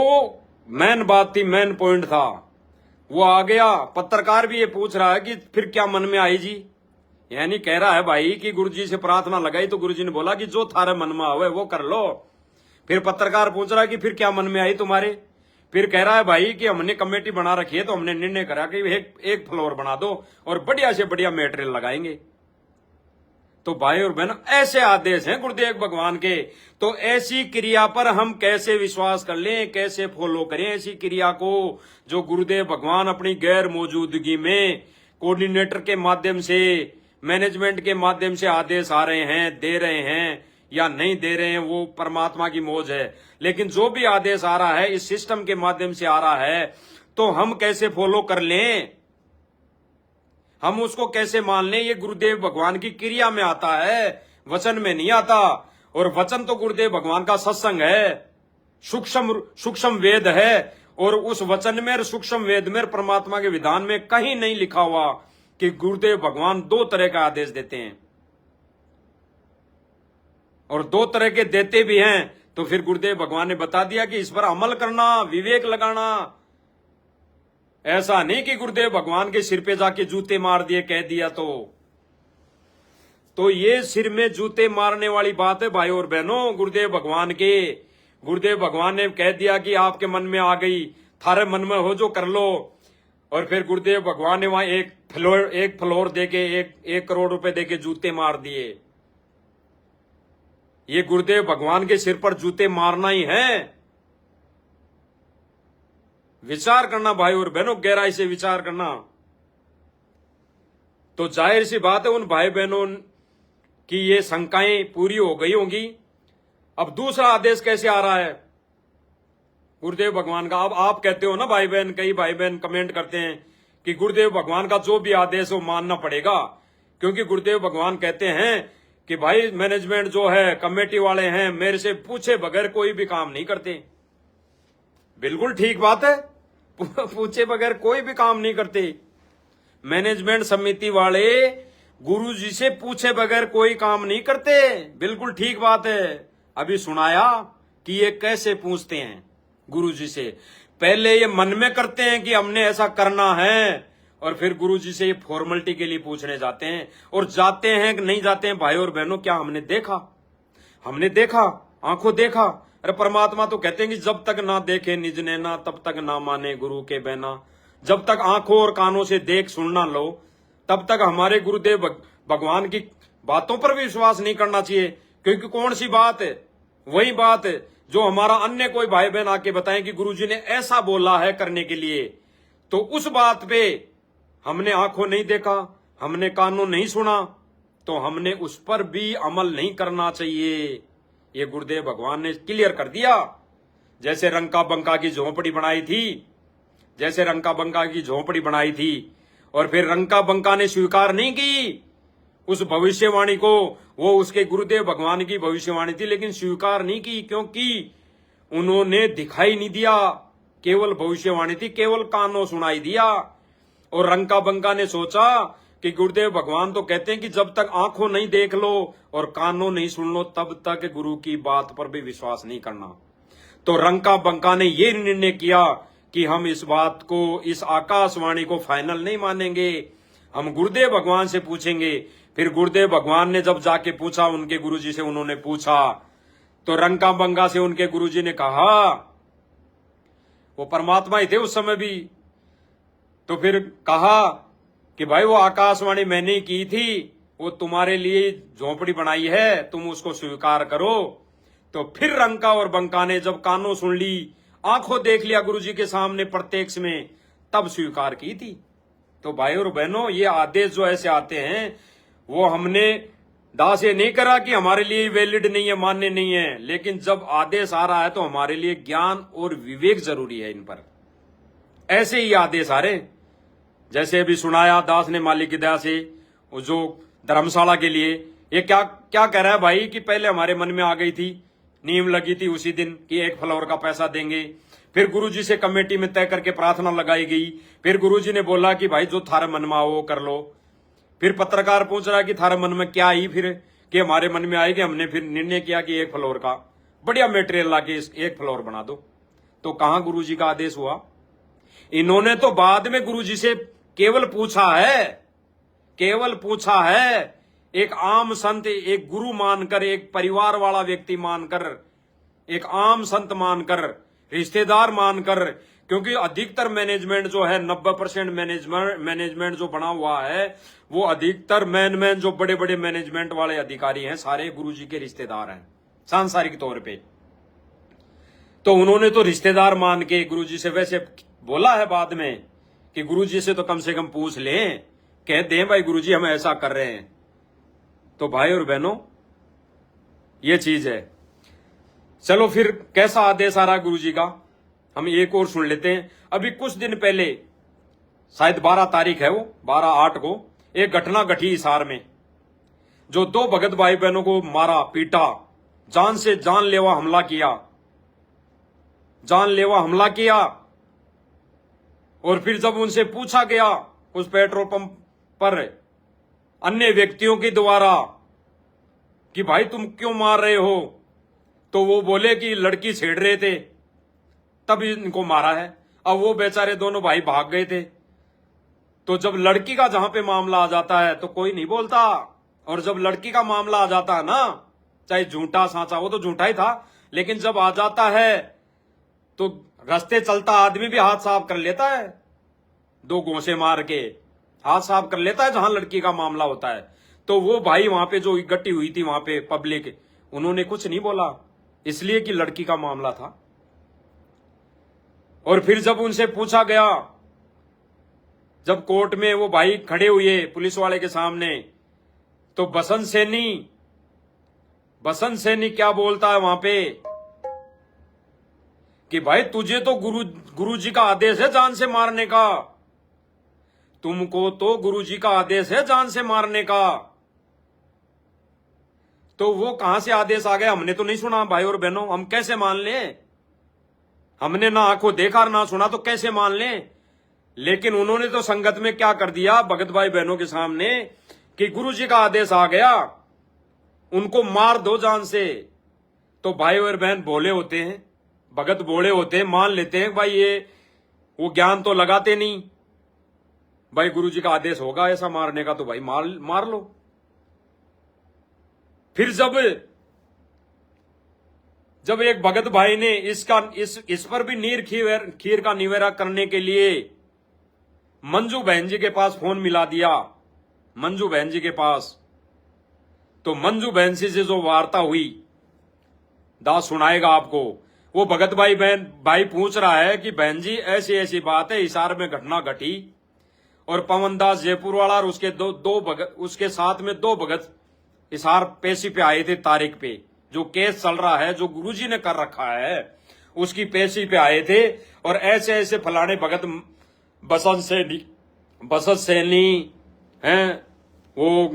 मेन बात थी, मेन पॉइंट था, वो आ गया। पत्रकार भी ये पूछ रहा है कि फिर क्या मन में आई जी, यानी कह रहा है भाई कि गुरुजी से प्रार्थना लगाई तो गुरुजी ने बोला कि जो थारे मन में आवे वो कर लो। फिर पत्रकार पूछ रहा है कि फिर क्या मन में आई तुम्हारे? फिर कह रहा है भाई कि हमने कमेटी बना रखी है तो हमने निर्णय करा कि एक फ्लोर बना दो और बढ़िया से बढ़िया मटेरियल लगाएंगे। तो भाई और बहन, ऐसे आदेश हैं गुरुदेव भगवान के। तो ऐसी क्रिया पर हम कैसे विश्वास कर लें, कैसे फॉलो करें ऐसी क्रिया को जो गुरुदेव भगवान अपनी गैर मौजूदगी में कोऑर्डिनेटर के माध्यम से, मैनेजमेंट के माध्यम से आदेश आ रहे हैं, दे रहे हैं या नहीं दे रहे हैं, वो परमात्मा की मौज है। लेकिन जो भी आदेश आ रहा है इस सिस्टम के माध्यम से आ रहा है, तो हम कैसे फॉलो कर लें, हम उसको कैसे मान लें? ये गुरुदेव भगवान की क्रिया में आता है, वचन में नहीं आता। और वचन तो गुरुदेव भगवान का सत्संग है, सूक्ष्म वेद है, और उस वचन में, सूक्ष्म वेद में, परमात्मा के विधान में कहीं नहीं लिखा हुआ कि गुरुदेव भगवान 2 तरह का आदेश देते हैं, और 2 तरह के देते भी हैं तो फिर गुरुदेव भगवान ने बता दिया कि इस पर अमल करना, विवेक लगाना। ऐसा नहीं कि गुरुदेव भगवान के सिर पे जाके जूते मार दिए, कह दिया तो ये सिर में जूते मारने वाली बात है भाई और बहनों गुरुदेव भगवान के। गुरुदेव भगवान ने कह दिया कि आपके मन में आ गई, थारे मन में हो जो कर लो। और फिर गुरुदेव भगवान ने वहां एक फ्लोर देके एक करोड़ रुपए देके जूते मार दिए। ये गुरुदेव भगवान के सिर पर जूते मारना ही है। विचार करना भाई और बहनों, गहराई से विचार करना। तो जाहिर सी बात है उन भाई बहनों की ये शंकाएं पूरी हो गई होंगी। अब दूसरा आदेश कैसे आ रहा है गुरुदेव भगवान का? अब आप कहते हो ना भाई बहन, कई भाई बहन कमेंट करते हैं कि गुरुदेव भगवान का जो भी आदेश हो मानना पड़ेगा, क्योंकि गुरुदेव भगवान कहते हैं कि भाई मैनेजमेंट जो है, कमेटी वाले हैं, मेरे से पूछे बगैर कोई भी काम नहीं करते। बिल्कुल ठीक बात है, पूछे बगैर कोई भी काम नहीं करते। मैनेजमेंट समिति वाले गुरु जी से पूछे बगैर कोई काम नहीं करते। बिल्कुल ठीक बात है। अभी सुनाया कि ये कैसे पूछते हैं गुरु जी से। पहले ये मन में करते हैं कि हमने ऐसा करना है, और फिर गुरु जी से ये फॉर्मेलिटी के लिए पूछने जाते हैं। और जाते हैं कि नहीं जाते हैं भाई और बहनों, क्या हमने देखा, आंखों देखा? अरे परमात्मा तो कहते हैं कि जब तक ना देखे निज नैना तब तक ना माने गुरु के बहना। जब तक आंखों और कानों से देख सुन ना लो तब तक हमारे गुरुदेव भगवान की बातों पर भी विश्वास नहीं करना चाहिए। क्योंकि कौन सी बात है? वही बात है जो हमारा अन्य कोई भाई बहन आके बताएं कि गुरुजी ने ऐसा बोला है करने के लिए, तो उस बात पे हमने आंखों नहीं देखा, हमने कानों नहीं सुना, तो हमने उस पर भी अमल नहीं करना चाहिए। ये गुरुदेव भगवान ने क्लियर कर दिया। जैसे रंका बंका की झोपड़ी बनाई थी, और फिर रंका बंका ने स्वीकार नहीं की उस भविष्यवाणी को। वो उसके गुरुदेव भगवान की भविष्यवाणी थी, लेकिन स्वीकार नहीं की, क्योंकि उन्होंने दिखाई नहीं दिया। केवल भविष्यवाणी थी, केवल कानों सुनाई दिया। और रंका बंका ने सोचा कि गुरुदेव भगवान तो कहते हैं कि जब तक आंखों नहीं देख लो और कानों नहीं सुन लो तब तक गुरु की बात पर भी विश्वास नहीं करना। तो रंका बंका ने ये निर्णय किया कि हम इस बात को, इस आकाशवाणी को फाइनल नहीं मानेंगे, हम गुरुदेव भगवान से पूछेंगे। फिर गुरुदेव भगवान ने जब जाके पूछा उनके गुरुजी से, उन्होंने पूछा तो रंका बंगा से उनके गुरुजी ने कहा, वो परमात्मा ही थे उस समय भी, तो फिर कहा कि भाई वो आकाशवाणी मैंने ही की थी, वो तुम्हारे लिए झोपड़ी बनाई है, तुम उसको स्वीकार करो। तो फिर रंका और बंका ने जब कानों सुन ली, आंखों देख लिया गुरुजी के सामने प्रत्यक्ष में, तब स्वीकार की थी। तो भाई और बहनों, ये आदेश जो ऐसे आते हैं वो हमने दास ये नहीं करा कि हमारे लिए वैलिड नहीं है, मान्य नहीं है, लेकिन जब आदेश आ रहा है तो हमारे लिए ज्ञान और विवेक जरूरी है इन पर। ऐसे ही आदेश आ रहे, जैसे अभी सुनाया दास ने मालिक की दया से, जो धर्मशाला के लिए ये क्या क्या कह रहा है भाई कि पहले हमारे मन में आ गई थी, नीम लगी थी उसी दिन कि 1 फ्लोर का पैसा देंगे। फिर गुरुजी से कमेटी में तय करके प्रार्थना लगाई गई। फिर गुरुजी ने बोला कि भाई जो थारे मन में आओ वो कर लो। फिर पत्रकार पूछ रहा है कि थारे मन में क्या आई, फिर कि हमारे मन में आएगी, हमने फिर निर्णय किया कि 1 फ्लोर का बढ़िया मटेरियल लाके 1 फ्लोर बना दो। तो कहां गुरुजी का आदेश हुआ? इन्होंने तो बाद में गुरुजी से केवल पूछा है, एक आम संत, एक गुरु मानकर, एक परिवार वाला व्यक्ति मानकर, एक आम संत मानकर, रिश्तेदार मानकर। क्योंकि अधिकतर मैनेजमेंट जो है 90% मैनेजमेंट जो बना हुआ है वो अधिकतर मैन जो बड़े बड़े मैनेजमेंट वाले अधिकारी हैं सारे गुरुजी के रिश्तेदार हैं सांसारिक तौर पे। तो उन्होंने तो रिश्तेदार मान के गुरुजी से वैसे बोला है बाद में कि गुरुजी से तो कम से कम पूछ लें, कह दें भाई गुरुजी हम ऐसा कर रहे हैं। तो भाई और बहनों ये चीज है। चलो फिर कैसा आदेश आ रहा गुरुजी का, हम एक और सुन लेते हैं। अभी कुछ दिन पहले, शायद 12 तारीख है वो, 12/8 को एक घटना घटी हिसार में, जो 2 भगत भाई बहनों को मारा, पीटा, जान से जानलेवा हमला किया। और फिर जब उनसे पूछा गया उस पेट्रोल पंप पर अन्य व्यक्तियों के द्वारा कि भाई तुम क्यों मार रहे हो, तो वो बोले कि लड़की छेड़ रहे थे तब इनको मारा है। अब वो बेचारे दोनों भाई भाग गए थे। तो जब लड़की का जहां पे मामला आ जाता है तो कोई नहीं बोलता, और जब लड़की का मामला आ जाता है ना, चाहे झूठा साचा, वो तो झूठा ही था, लेकिन जब आ जाता है तो रास्ते चलता आदमी भी हाथ साफ कर लेता है, 2 घोंसे मार के हाथ साफ कर लेता है जहां लड़की का मामला होता है। तो वो भाई वहां पे जो इकट्ठी हुई थी वहां पे पब्लिक, उन्होंने कुछ नहीं बोला, इसलिए कि लड़की का मामला था। और फिर जब उनसे पूछा गया, जब कोर्ट में वो भाई खड़े हुए पुलिस वाले के सामने, तो बसंत सैनी क्या बोलता है वहां पे कि भाई तुझे तो गुरुजी का आदेश है जान से मारने का, तुमको तो गुरुजी का आदेश है जान से मारने का। तो वो कहां से आदेश आ गया, हमने तो नहीं सुना भाई और बहनों, हम कैसे मान लें? हमने ना आंखों देखा ना सुना तो कैसे मान लें? लेकिन उन्होंने तो संगत में क्या कर दिया भगत भाई बहनों के सामने कि गुरुजी का आदेश आ गया, उनको मार दो जान से। तो भाई और बहन भोले होते हैं, भगत भोले होते हैं, मान लेते हैं भाई ये वो ज्ञान तो लगाते नहीं, भाई गुरुजी का आदेश होगा ऐसा मारने का तो भाई मार लो। फिर जब एक भगत भाई ने इस पर भी नीर खीर का निवेरा करने के लिए मंजू बहन जी के पास फोन मिला दिया, मंजू बहन जी के पास, तो मंजू बहन जी से जो वार्ता हुई दास सुनाएगा आपको। वो भगत भाई पूछ रहा है कि बहन जी ऐसी ऐसी बात है, हिसार में घटना घटी और पवनदास जयपुर वाला और उसके दो भगत, उसके साथ में 2 भगत हिसार पेशी पे आए थे तारीख पे, जो केस चल रहा है जो गुरुजी ने कर रखा है उसकी पेशी पे आए थे, और ऐसे ऐसे फलाने भगत बसंत सैनी हैं, वो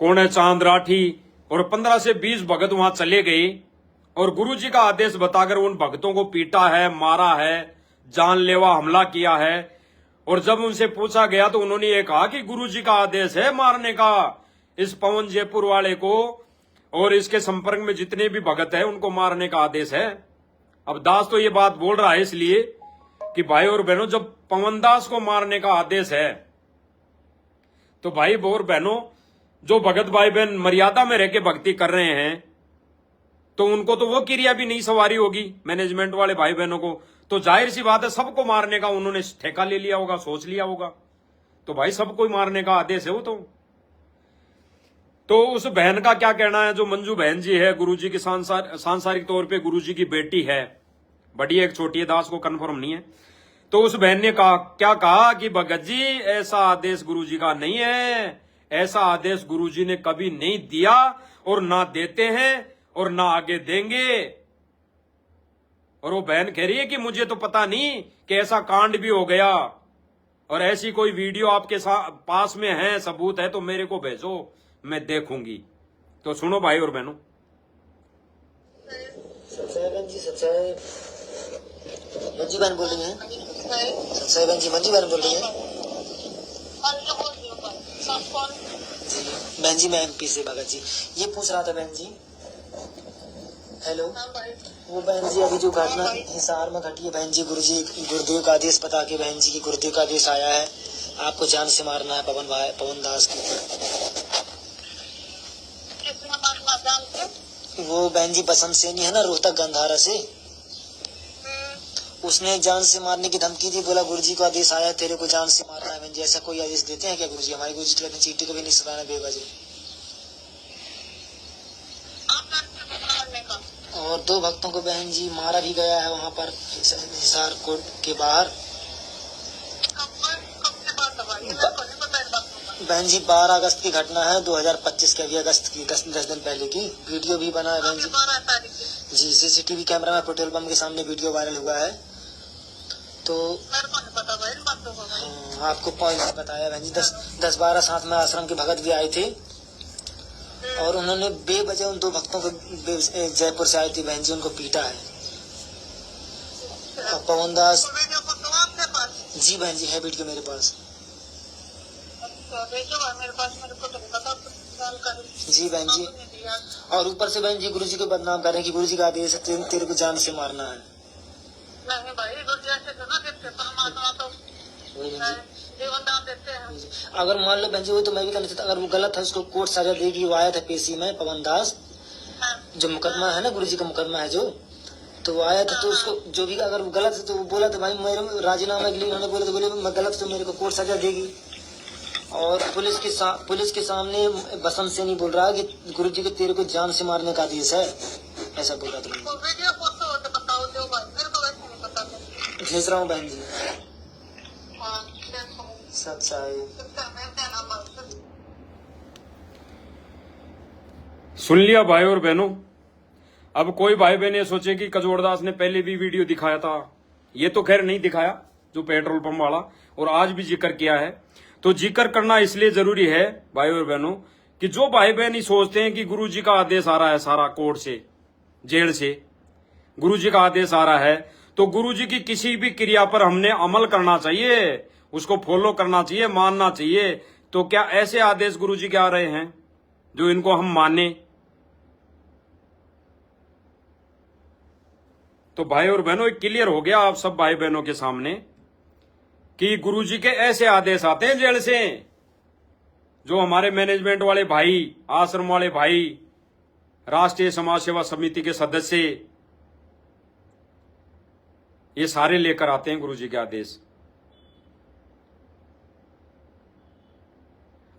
कौन है चांद राठी, और 15 से 20 भगत वहां चले गए और गुरुजी का आदेश बताकर उन भगतों को पीटा है, मारा है, जानलेवा हमला किया है। और जब उनसे पूछा गया तो उन्होंने ये कहा कि गुरुजी का आदेश है मारने का इस पवन जयपुर वाले को, और इसके संपर्क में जितने भी भगत है उनको मारने का आदेश है। अब दास तो ये बात बोल रहा है इसलिए कि भाई और बहनों, जब पवन दास को मारने का आदेश है तो भाई और बहनों, जो भगत भाई बहन मर्यादा में रह के भक्ति कर रहे हैं तो उनको तो वो क्रिया भी नहीं सवारी होगी मैनेजमेंट वाले भाई बहनों को, तो जाहिर सी बात है सबको मारने का उन्होंने ठेका ले लिया होगा, सोच लिया होगा, तो भाई सबको मारने का आदेश है वो तो उस बहन का क्या कहना है, जो मंजू बहन जी है, गुरुजी की सांसारिक तौर पे गुरुजी की बेटी है, बड़ी एक छोटी है, दास को कंफर्म नहीं है। तो उस बहन ने क्या कहा कि भगत जी ऐसा आदेश गुरुजी का नहीं है, ऐसा आदेश गुरुजी ने कभी नहीं दिया और ना देते हैं और ना आगे देंगे। और वो बहन कह रही है कि मुझे तो पता नहीं कि ऐसा कांड भी हो गया, और ऐसी कोई वीडियो आपके पास में है, सबूत है तो मेरे को भेजो, मैं देखूंगी। तो सुनो भाई और बहनों, सच्चाई बहन जी, सच्चाई मंजू बहन बोल रही है, सच्चाई बहन जी मंजू बहन बोल रही है बहन जी, मैं MP से भगत जी ये पूछ रहा था बहन जी। हेलो, वो बहन जी अभी जो घटना हिसार में घटी है बहन जी, गुरुदेव का आदेश पता के बहन जी की गुरुदेव का आदेश आया है, आपको जान से मारना है पवन दास के ऊपर। वो बहन जी बसंत सैनी है ना, रोहतक गंधारा से, उसने जान से मारने की धमकी दी, बोला गुरुजी को आदेश आया तेरे को जान से मारना है। बहन जी ऐसा कोई आदेश देते हैं क्या गुरुजी? हमारे गुरुजी तो कहते हैं चींटी को भी नहीं सताना बेवजह। और 2 भक्तों को बहन जी मारा भी गया है वहाँ पर हिसार कोर्ट के बाहर। बहन जी 12 अगस्त की घटना है, 2025 के अभी अगस्त की 10 दिन पहले की वीडियो भी बना है बहन जी। CCTV कैमरा में पेट्रोल पंप के सामने वीडियो वायरल हुआ है। तो आपको पॉइंट बताया बहन जी, 10-12 साथ में आश्रम के भगत भी आए थे और उन्होंने बेवजह उन 2 भक्तों को जयपुर से आए थे बहन जी, उनको पीटा है। और पवन दास जी बहन जी है वीडियो मेरे पास। जी बहन जी, और ऊपर से बहन जी गुरु जी को बदनाम कर रहे हैं कि गुरु जी का आदेश है तेरे को जान से मारना है। नहीं भाई, दुनिया से तो ना देते, परमात्मा तो वही बहन जी। जीवन दान देते हैं। अगर मान लो बहन जी, वो तो मैं भी कहना चाहता, अगर वो गलत है उसको कोर्ट सजा देगी। वो आया था पेशी में पवन दास, जो मुकदमा है ना गुरु जी का मुकदमा है जो, तो वो आया था, तो उसको जो भी अगर वो गलत है तो वो बोला तो भाई मेरे राजीनामा के लिए उन्होंने बोला, तो बोले मैं गलत तो मेरे को कोर्ट सजा देगी। और पुलिस के सामने बसंत से नहीं बोल रहा कि गुरु जी को तेरे को जान से मारने का आदेश है, ऐसा बोला था। वो वीडियो फोटो हो तो बताओ दो भाई, मेरे को वैसे नहीं पता था। भेज रहा हूँ बहन जी, हाँ, देखो, सब चाहिए। कितना मेहनत है ना। सुन लिया भाई और बहनों। अब कोई भाई बहन ये सोचे कि कजोड़दास ने पहले भी वीडियो दिखाया था, ये तो खैर नहीं दिखाया जो पेट्रोल पंप वाला, और आज भी जिक्र किया है। तो जिक्र करना इसलिए जरूरी है भाई और बहनों कि जो भाई बहन ही सोचते हैं कि गुरु जी का आदेश आ रहा है सारा कोर्ट से, जेल से गुरु जी का आदेश आ रहा है, तो गुरु जी की किसी भी क्रिया पर हमने अमल करना चाहिए, उसको फॉलो करना चाहिए, मानना चाहिए। तो क्या ऐसे आदेश गुरु जी के आ रहे हैं जो इनको हम माने? तो भाई और बहनों क्लियर हो गया आप सब भाई बहनों के सामने कि गुरु जी के ऐसे आदेश आते हैं जेल से, जो हमारे मैनेजमेंट वाले भाई, आश्रम वाले भाई, राष्ट्रीय समाज सेवा समिति के सदस्य, ये सारे लेकर आते हैं गुरु जी के आदेश।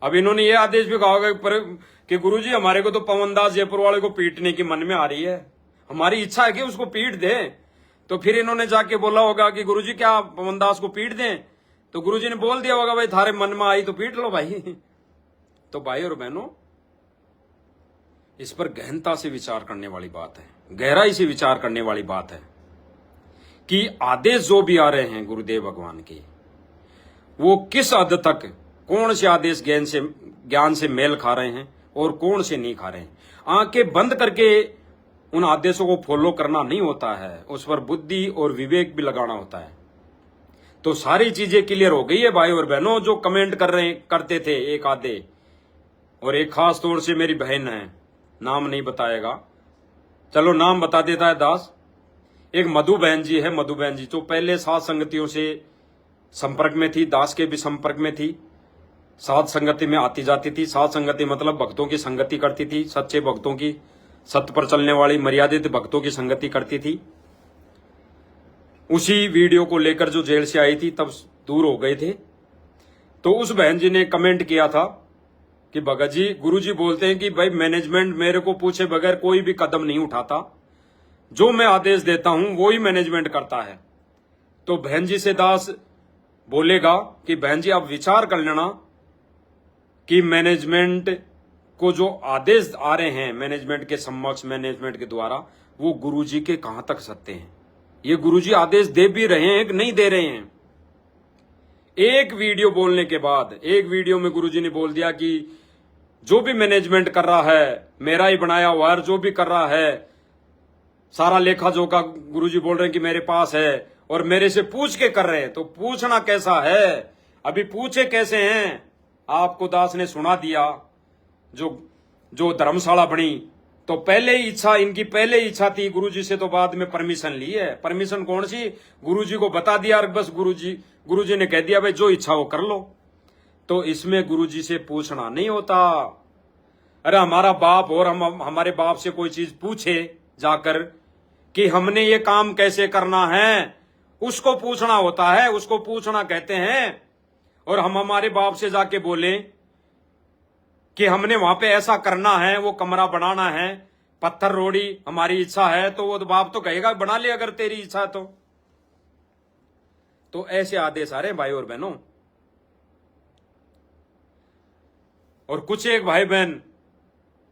अब इन्होंने ये आदेश भी कहा होगा कि गुरु जी हमारे को तो पवनदास जयपुर वाले को पीटने की मन में आ रही है, हमारी इच्छा है कि उसको पीट दें। तो फिर इन्होंने जाके बोला होगा कि गुरुजी क्या पवनदास को पीट दें, तो गुरुजी ने बोल दिया होगा भाई थारे मन में आई तो पीट लो भाई। तो भाई और बहनों इस पर गहनता से विचार करने वाली बात है, गहराई से विचार करने वाली बात है कि आदेश जो भी आ रहे हैं गुरुदेव भगवान के, वो किस हद तक, कौन से आदेश ज्ञान से मेल खा रहे हैं और कौन से नहीं खा रहे हैं। आंखें बंद करके उन आदेशों को फॉलो करना नहीं होता है, उस पर बुद्धि और विवेक भी लगाना होता है। तो सारी चीजें क्लियर हो गई है भाई और बहनों। जो कमेंट करते थे एक आधे, और एक खास तौर से मेरी बहन है, नाम नहीं बताएगा, चलो नाम बता देता है दास, एक मधु बहन जी है, मधु बहन जी जो पहले सात संगतियों से संपर्क में थी, दास के भी संपर्क में थी, सात संगति में आती जाती थी। सात संगति मतलब भक्तों की संगति करती थी, सच्चे भक्तों की, सत्य पर चलने वाली मर्यादित भक्तों की संगति करती थी। उसी वीडियो को लेकर जो जेल से आई थी तब दूर हो गए थे। तो उस बहन जी ने कमेंट किया था कि भगत जी, गुरु जी बोलते हैं कि भाई मैनेजमेंट मेरे को पूछे बगैर कोई भी कदम नहीं उठाता, जो मैं आदेश देता हूं वो ही मैनेजमेंट करता है। तो बहन जी से दास बोलेगा कि बहन जी आप विचार कर लेना कि मैनेजमेंट को जो आदेश आ रहे हैं मैनेजमेंट के समक्ष, मैनेजमेंट के द्वारा, वो गुरुजी के कहां तक सत्य हैं। ये गुरुजी आदेश दे भी रहे हैं कि नहीं दे रहे हैं। एक वीडियो बोलने के बाद, एक वीडियो में गुरुजी ने बोल दिया कि जो भी मैनेजमेंट कर रहा है मेरा ही बनाया हुआ है, जो भी कर रहा है सारा लेखा जोखा गुरुजी बोल रहे हैं कि मेरे पास है, और मेरे से पूछ के कर रहे हैं। तो पूछना कैसा है, अभी पूछे कैसे हैं, आपको दास ने सुना दिया। जो धर्मशाला बनी तो पहले ही इच्छा, इनकी पहले ही इच्छा थी, गुरुजी से तो बाद में परमिशन ली है। परमिशन कौन सी, गुरुजी को बता दिया और बस गुरुजी ने कह दिया भाई जो इच्छा हो कर लो। तो इसमें गुरुजी से पूछना नहीं होता। अरे हमारा बाप और हम हमारे बाप से कोई चीज पूछे जाकर कि हमने ये काम कैसे करना है, उसको पूछना होता है, उसको पूछना कहते हैं। और हम हमारे बाप से जाके बोले कि हमने वहां पे ऐसा करना है, वो कमरा बनाना है, पत्थर रोड़ी हमारी इच्छा है, तो वो बाप तो कहेगा बना ले अगर तेरी इच्छा है तो ऐसे आदेश आ रहे हैं भाई और बहनों। और कुछ एक भाई बहन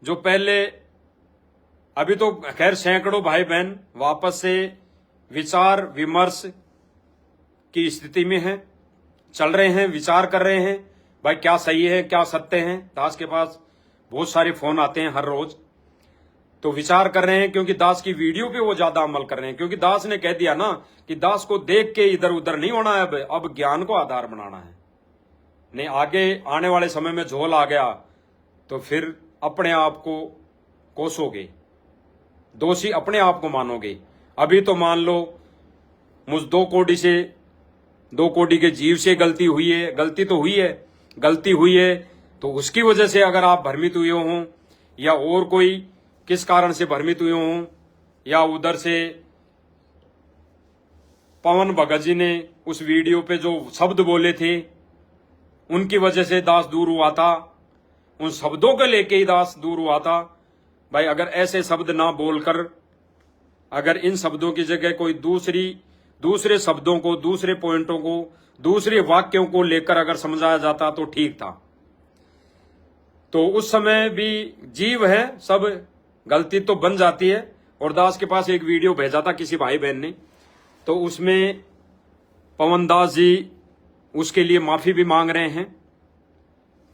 जो पहले, अभी तो खैर सैकड़ों भाई बहन वापस से विचार विमर्श की स्थिति में हैं, चल रहे हैं, विचार कर रहे हैं भाई क्या सही है क्या सत्य है। दास के पास बहुत सारे फोन आते हैं हर रोज, तो विचार कर रहे हैं, क्योंकि दास की वीडियो पे वो ज्यादा अमल कर रहे हैं। क्योंकि दास ने कह दिया ना कि दास को देख के इधर उधर नहीं होना है, अब ज्ञान को आधार बनाना है। नहीं आगे आने वाले समय में झोल आ गया तो फिर अपने आप को कोसोगे, दोषी अपने आप को मानोगे। अभी तो मान लो मुझ 2 कोटि के जीव से गलती हुई है, गलती तो हुई है, गलती हुई है तो उसकी वजह से अगर आप भ्रमित हुए हों या और कोई किस कारण से भ्रमित हुए हों, या उधर से पवन भगत जी ने उस वीडियो पे जो शब्द बोले थे उनकी वजह से दास दूर हुआ था, उन शब्दों को लेके ही दास दूर हुआ था। भाई अगर ऐसे शब्द ना बोलकर अगर इन शब्दों की जगह कोई दूसरे शब्दों को, दूसरे पॉइंटों को, दूसरे वाक्यों को लेकर अगर समझाया जाता तो ठीक था। तो उस समय भी जीव है, सब गलती तो बन जाती है। और दास के पास एक वीडियो भेजा था किसी भाई बहन ने, तो उसमें पवन दास जी उसके लिए माफी भी मांग रहे हैं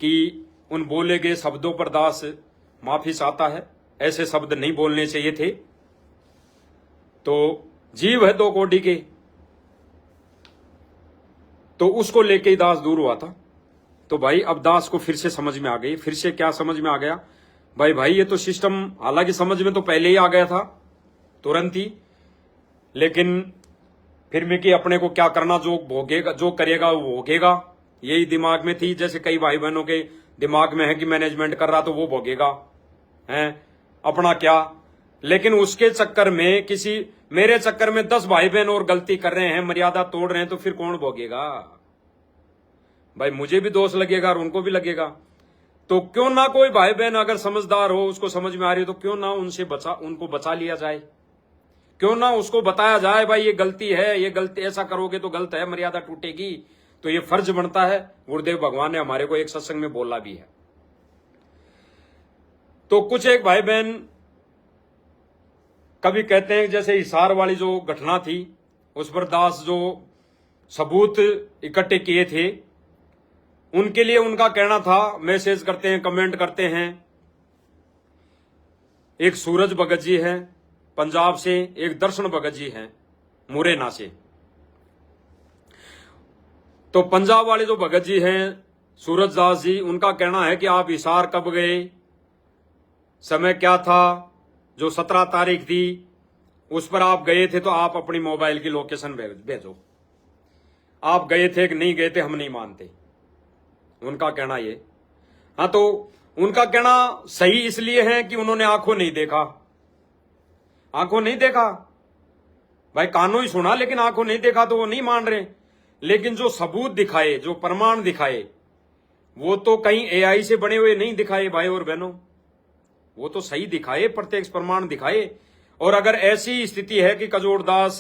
कि उन बोले गए शब्दों पर दास माफी चाहता है, ऐसे शब्द नहीं बोलने चाहिए थे। तो जीव है 2 कोटि के, तो उसको लेके ही दास दूर हुआ था। तो भाई अब दास को फिर से समझ में आ गई। फिर से क्या समझ में आ गया? भाई ये तो सिस्टम, हालांकि समझ में तो पहले ही आ गया था तुरंत ही, लेकिन फिर मैं कि अपने को क्या करना, जो भोगेगा, जो करेगा वो भोगेगा, यही दिमाग में थी। जैसे कई भाई बहनों के दिमाग में है कि मैनेजमेंट कर रहा तो वो भोगेगा, हैं अपना क्या। लेकिन उसके चक्कर में मेरे चक्कर में 10 भाई बहन और गलती कर रहे हैं, मर्यादा तोड़ रहे हैं, तो फिर कौन भोगेगा? भाई मुझे भी दोष लगेगा और उनको भी लगेगा। तो क्यों ना कोई भाई बहन अगर समझदार हो, उसको समझ में आ रही हो, तो क्यों ना उनको बचा लिया जाए, क्यों ना उसको बताया जाए भाई ये गलती है, ये गलती ऐसा करोगे तो गलत है, मर्यादा टूटेगी। तो ये फर्ज बनता है। गुरुदेव भगवान ने हमारे को एक सत्संग में बोला भी है। तो कुछ एक भाई बहन कभी कहते हैं, जैसे हिसार वाली जो घटना थी उस पर दास जो सबूत इकट्ठे किए थे, उनके लिए उनका कहना था, मैसेज करते हैं, कमेंट करते हैं। एक सूरज भगत जी हैं पंजाब से, एक दर्शन भगत जी हैं मुरैना से। तो पंजाब वाले जो भगत जी हैं सूरज दास जी, उनका कहना है कि आप हिसार कब गए, समय क्या था, जो 17 तारीख थी उस पर आप गए थे तो आप अपनी मोबाइल की लोकेशन भेजो, आप गए थे कि नहीं गए थे हम नहीं मानते, उनका कहना ये। हाँ, तो उनका कहना सही इसलिए है कि उन्होंने आंखों नहीं देखा, आंखों नहीं देखा। भाई कानों ही सुना लेकिन आंखों नहीं देखा तो वो नहीं मान रहे। लेकिन जो सबूत दिखाए, जो प्रमाण दिखाए, वो तो कहीं एआई से बने हुए नहीं दिखाए भाई और बहनों, वो तो सही दिखाए, प्रत्यक्ष प्रमाण दिखाए। और अगर ऐसी स्थिति है कि कजोड़ दास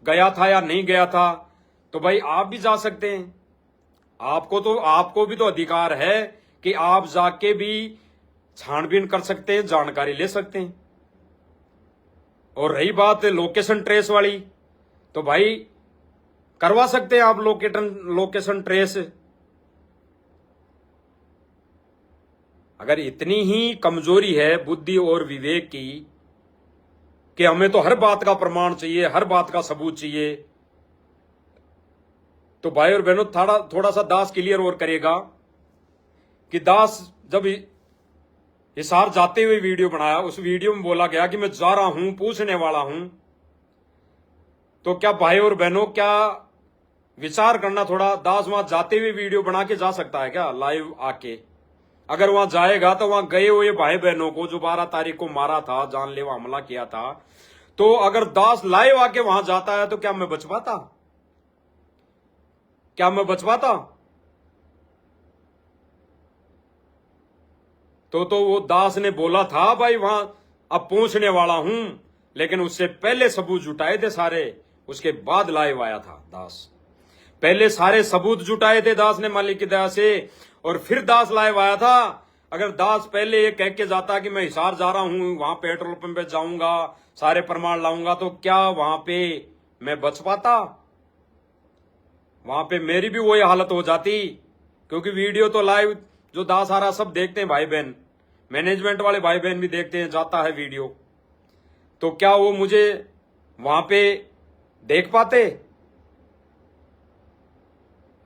गया था या नहीं गया था, तो भाई आप भी जा सकते हैं। आपको भी तो अधिकार है कि आप जाके भी छानबीन कर सकते हैं, जानकारी ले सकते हैं। और रही बात लोकेशन ट्रेस वाली, तो भाई करवा सकते हैं आप लोकेशन ट्रेस। अगर इतनी ही कमजोरी है बुद्धि और विवेक की कि हमें तो हर बात का प्रमाण चाहिए, हर बात का सबूत चाहिए, तो भाई और बहनों थोड़ा सा दास क्लियर और करेगा कि दास जब हिसार जाते हुए वीडियो बनाया, उस वीडियो में बोला गया कि मैं जा रहा हूं, पूछने वाला हूं। तो क्या भाई और बहनों, क्या विचार करना थोड़ा, दास वहां जाते हुए वीडियो बना के जा सकता है क्या लाइव आके? अगर वहां जाएगा तो वहां गए हुए भाई बहनों को जो 12 तारीख को मारा था, जानलेवा हमला किया था, तो अगर दास लाइव आके वहां जाता है तो क्या मैं बच पाता? क्या मैं बच पाता? तो वो दास ने बोला था भाई वहां अब पहुंचने वाला हूं, लेकिन उससे पहले सबूत जुटाए थे सारे, उसके बाद लाइव आया था दास। पहले सारे सबूत जुटाए थे दास ने मालिक की दया से, और फिर दास लाइव आया था। अगर दास पहले ये कह के जाता कि मैं हिसार जा रहा हूं, वहां पेट्रोल पंप पे जाऊंगा, सारे प्रमाण लाऊंगा, तो क्या वहां पे मैं बच पाता? वहां पे मेरी भी वही हालत हो जाती। क्योंकि वीडियो तो लाइव जो दास आ रहा सब देखते हैं भाई बहन, मैनेजमेंट वाले भाई बहन भी देखते हैं, जाता है वीडियो, तो क्या वो मुझे वहां पे देख पाते?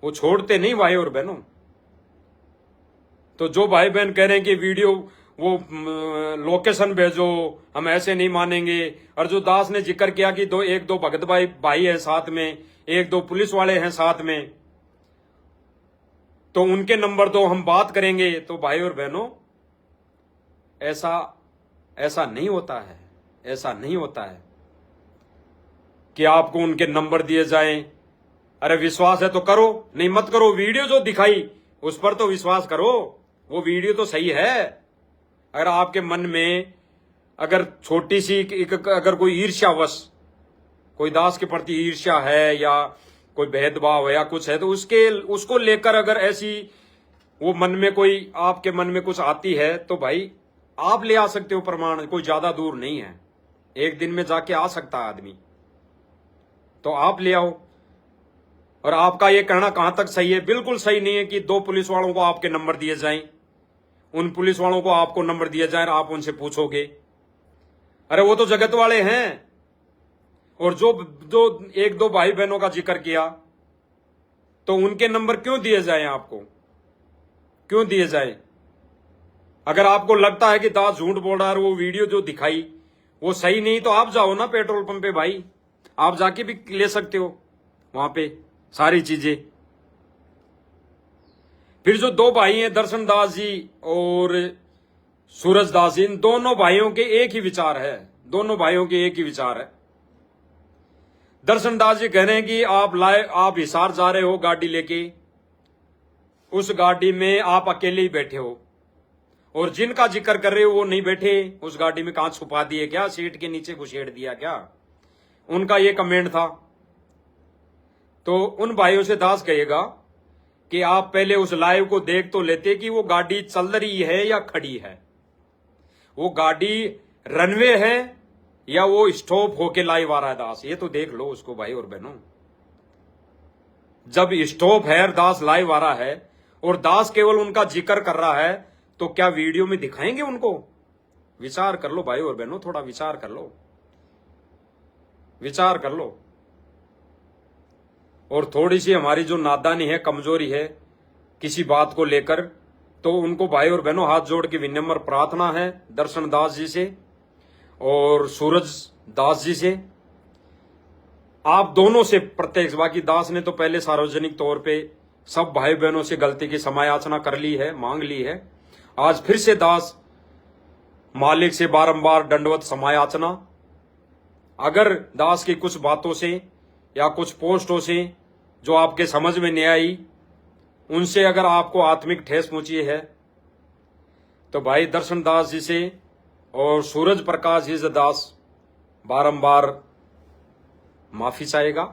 वो छोड़ते नहीं भाई और बहनों। तो जो भाई बहन कह रहे हैं कि वीडियो वो लोकेशन भेजो, हम ऐसे नहीं मानेंगे। और जो दास ने जिक्र किया कि एक दो भगत भाई है साथ में, एक दो पुलिस वाले हैं साथ में, तो उनके नंबर दो, हम बात करेंगे। तो भाई और बहनों, ऐसा नहीं होता है, ऐसा नहीं होता है कि आपको उनके नंबर दिए जाएं। अरे विश्वास है तो करो, नहीं मत करो। वीडियो जो दिखाई उस पर तो विश्वास करो, वो वीडियो तो सही है। अगर आपके मन में अगर छोटी सी अगर कोई ईर्ष्यावश, कोई दास के प्रति ईर्ष्या है या कोई भेदभाव है या कुछ है, तो उसको लेकर अगर ऐसी वो मन में कोई आपके मन में कुछ आती है, तो भाई आप ले आ सकते हो प्रमाण, कोई ज्यादा दूर नहीं है, एक दिन में जाके आ सकता है आदमी, तो आप ले आओ। और आपका ये कहना कहां तक सही है? बिल्कुल सही नहीं है कि दो पुलिस वालों को आपके नंबर दिए जाएं, उन पुलिस वालों को आपको नंबर दिया जाए और आप उनसे पूछोगे। अरे वो तो जगत वाले हैं। और जो एक दो भाई बहनों का जिक्र किया, तो उनके नंबर क्यों दिए जाएं? आपको क्यों दिए जाएं? अगर आपको लगता है कि दास झूठ बोल रहा है और वो वीडियो जो दिखाई वो सही नहीं, तो आप जाओ ना पेट्रोल पंप पे भाई, आप जाके भी ले सकते हो वहां पे सारी चीजें। फिर जो दो भाई हैं, दर्शन दास जी और सूरज दास जी, इन दोनों भाइयों के एक ही विचार है, दोनों भाइयों के एक ही विचार है। दर्शन दास जी कह रहे हैं कि आप हिसार जा रहे हो गाड़ी लेके, उस गाड़ी में आप अकेले ही बैठे हो, और जिनका जिक्र कर रहे हो वो नहीं बैठे उस गाड़ी में। कहां छुपा दिए क्या? सीट के नीचे घुसेड़ दिया क्या? उनका ये कमेंट था। तो उन भाइयों से दास कहेगा कि आप पहले उस लाइव को देख तो लेते कि वो गाड़ी चल रही है या खड़ी है, वो गाड़ी रनवे है या वो स्टॉप होके लाइव आ रहा है। दास ये तो देख लो उसको भाई और बहनों। जब स्टॉप है, दास लाइव आ रहा है और दास केवल उनका जिक्र कर रहा है, तो क्या वीडियो में दिखाएंगे उनको? विचार कर लो भाई और बहनों, थोड़ा विचार कर लो, विचार कर लो। और थोड़ी सी हमारी जो नादानी है, कमजोरी है किसी बात को लेकर, तो उनको भाई और बहनों हाथ जोड़ के विनम्र प्रार्थना है दर्शन दास जी से और सूरज दास जी से, आप दोनों से प्रत्यक्ष। बाकी दास ने तो पहले सार्वजनिक तौर पे सब भाई बहनों से गलती की क्षमायाचना कर ली है, मांग ली है। आज फिर से दास मालिक से बारंबार दंडवत क्षमायाचना। अगर दास की कुछ बातों से या कुछ पोस्टों से जो आपके समझ में नहीं आई, उनसे अगर आपको आत्मिक ठेस पहुंची है, तो भाई दर्शन दास जी से और सूरज प्रकाश जी से दास बारंबार माफी चाहेगा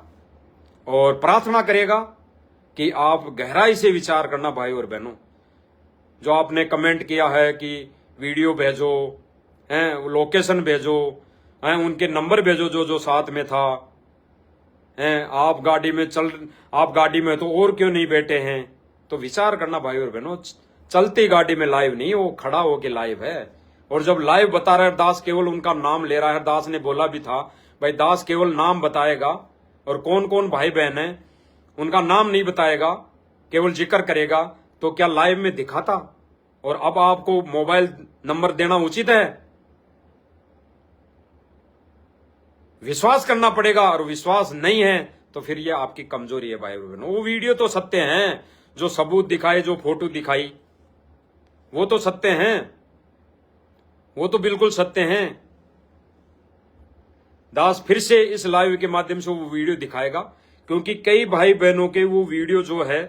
और प्रार्थना करेगा कि आप गहराई से विचार करना भाई और बहनों। जो आपने कमेंट किया है कि वीडियो भेजो, हैं लोकेशन भेजो, हैं उनके नंबर भेजो जो जो साथ में था, हैं आप गाड़ी में तो और क्यों नहीं बैठे हैं? तो विचार करना भाई और बहनों। चलती गाड़ी में लाइव नहीं, वो खड़ा होके लाइव है। और जब लाइव बता रहा है, दास केवल उनका नाम ले रहा है। दास ने बोला भी था भाई दास केवल नाम बताएगा और कौन कौन भाई बहन है उनका नाम नहीं बताएगा, केवल जिक्र करेगा। तो क्या लाइव में दिखाता? और अब आपको मोबाइल नंबर देना उचित है? विश्वास करना पड़ेगा, और विश्वास नहीं है तो फिर ये आपकी कमजोरी है भाई बहनों। वो वीडियो तो सत्य हैं, जो सबूत दिखाए, जो फोटो दिखाई, वो तो सत्य हैं, वो तो बिल्कुल सत्य हैं। दास फिर से इस लाइव के माध्यम से वो वीडियो दिखाएगा, क्योंकि कई भाई बहनों के वो वीडियो जो है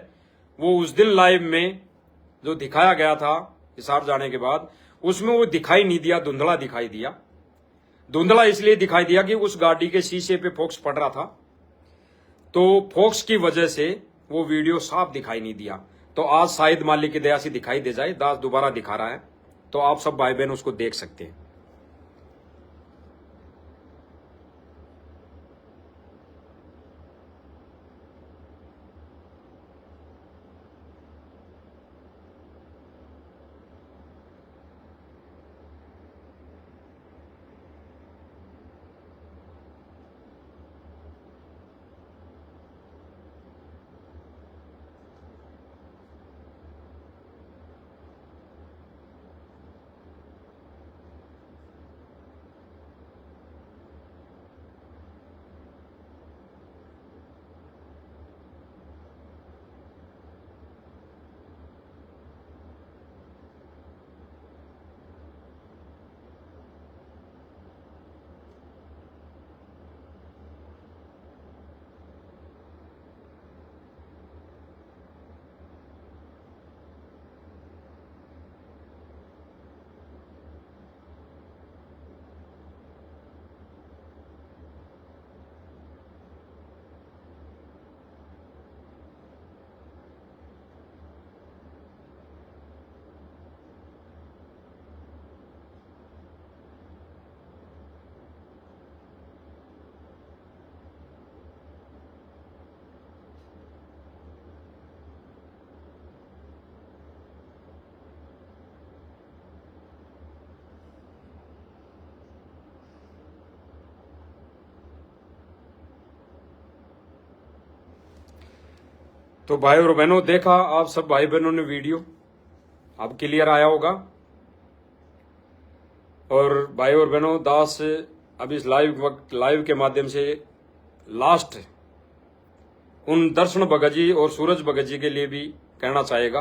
वो उस दिन लाइव में जो दिखाया गया था हिसार जाने के बाद, उसमें वो दिखाई नहीं दिया, धुंधला दिखाई दिया। धुंधला इसलिए दिखाई दिया कि उस गाड़ी के शीशे पे फोक्स पड़ रहा था, तो फोक्स की वजह से वो वीडियो साफ दिखाई नहीं दिया। तो आज शायद मालिक की दया से दिखाई दे जाए। दास दोबारा दिखा रहा है, तो आप सब भाई बहन उसको देख सकते हैं। तो भाई और बहनों, देखा आप सब भाई बहनों ने वीडियो, अब क्लियर आया होगा। और भाई और बहनों, दास अब इस लाइव के माध्यम से लास्ट उन दर्शन भगत जी और सूरज भगत जी के लिए भी कहना चाहेगा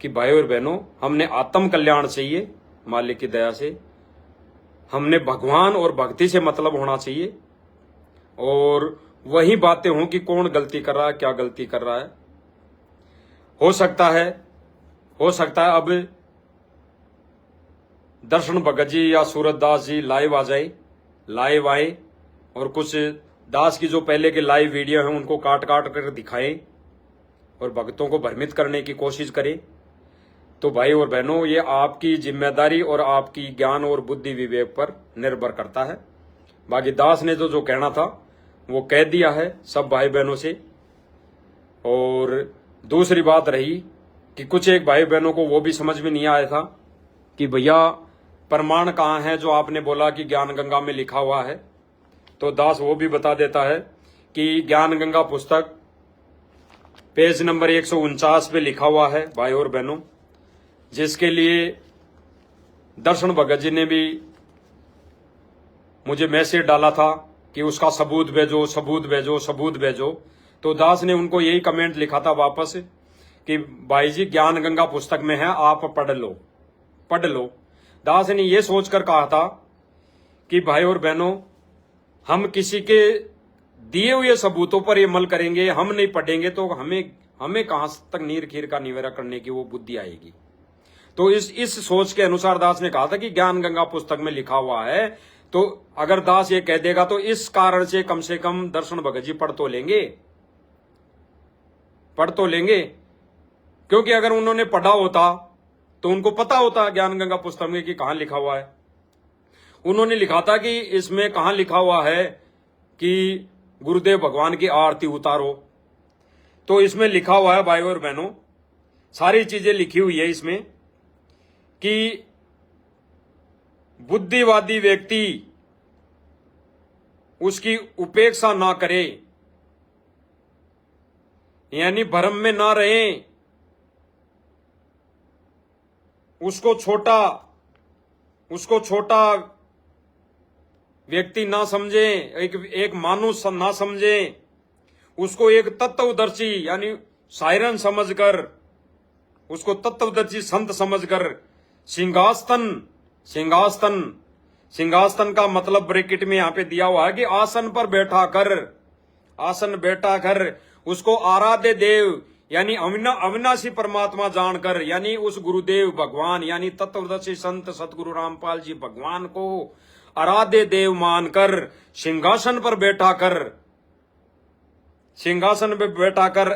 कि भाई और बहनों, हमने आत्म कल्याण चाहिए मालिक की दया से, हमने भगवान और भक्ति से मतलब होना चाहिए, और वही बातें हों कि कौन गलती कर रहा है, क्या गलती कर रहा है। हो सकता है अब दर्शन भगत जी या सूरज दास जी लाइव आए और कुछ दास की जो पहले के लाइव वीडियो हैं उनको काट कर दिखाएं और भक्तों को भ्रमित करने की कोशिश करें। तो भाई और बहनों, ये आपकी जिम्मेदारी और आपकी ज्ञान और बुद्धि विवेक पर निर्भर करता है। बाकी दास ने जो कहना था वो कह दिया है सब भाई बहनों से। और दूसरी बात रही कि कुछ एक भाई बहनों को वो भी समझ में नहीं आया था कि भैया प्रमाण कहाँ है जो आपने बोला कि ज्ञान गंगा में लिखा हुआ है। तो दास वो भी बता देता है कि ज्ञान गंगा पुस्तक पेज नंबर 149 पे लिखा हुआ है भाई और बहनों, जिसके लिए दर्शन भगत जी ने भी मुझे मैसेज डाला था कि उसका सबूत भेजो। तो दास ने उनको यही कमेंट लिखा था वापस कि भाई जी ज्ञान गंगा पुस्तक में है, आप पढ़ लो। दास ने ये सोचकर कहा था कि भाई और बहनों, हम किसी के दिए हुए सबूतों पर ये अमल करेंगे, हम नहीं पढ़ेंगे तो हमें कहां तक नीर खीर का निवेरा करने की वो बुद्धि आएगी। तो इस सोच के अनुसार दास ने कहा था कि ज्ञान गंगा पुस्तक में लिखा हुआ है, तो अगर दास ये कह देगा तो इस कारण से कम दर्शन भगत जी पढ़ तो लेंगे, क्योंकि अगर उन्होंने पढ़ा होता तो उनको पता होता ज्ञान गंगा पुस्तक में कि कहां लिखा हुआ है। उन्होंने लिखा था कि इसमें कहां लिखा हुआ है कि गुरुदेव भगवान की आरती उतारो। तो इसमें लिखा हुआ है भाई और बहनों, सारी चीजें लिखी हुई है इसमें कि बुद्धिवादी व्यक्ति उसकी उपेक्षा ना करे, यानी भ्रम में ना रहे, उसको छोटा व्यक्ति ना समझे, एक मानुष ना समझे, उसको एक तत्वदर्शी यानी सायरन समझकर, उसको तत्वदर्शी संत समझकर सिंहासन का मतलब ब्रैकेट में यहां पे दिया हुआ है कि आसन बैठा कर उसको आराध्य देव यानी अविनाशी परमात्मा जानकर, यानी उस गुरुदेव भगवान यानी तत्वदर्शी संत सतगुरु रामपाल जी भगवान को आराध्य देव मानकर सिंहासन पर बैठाकर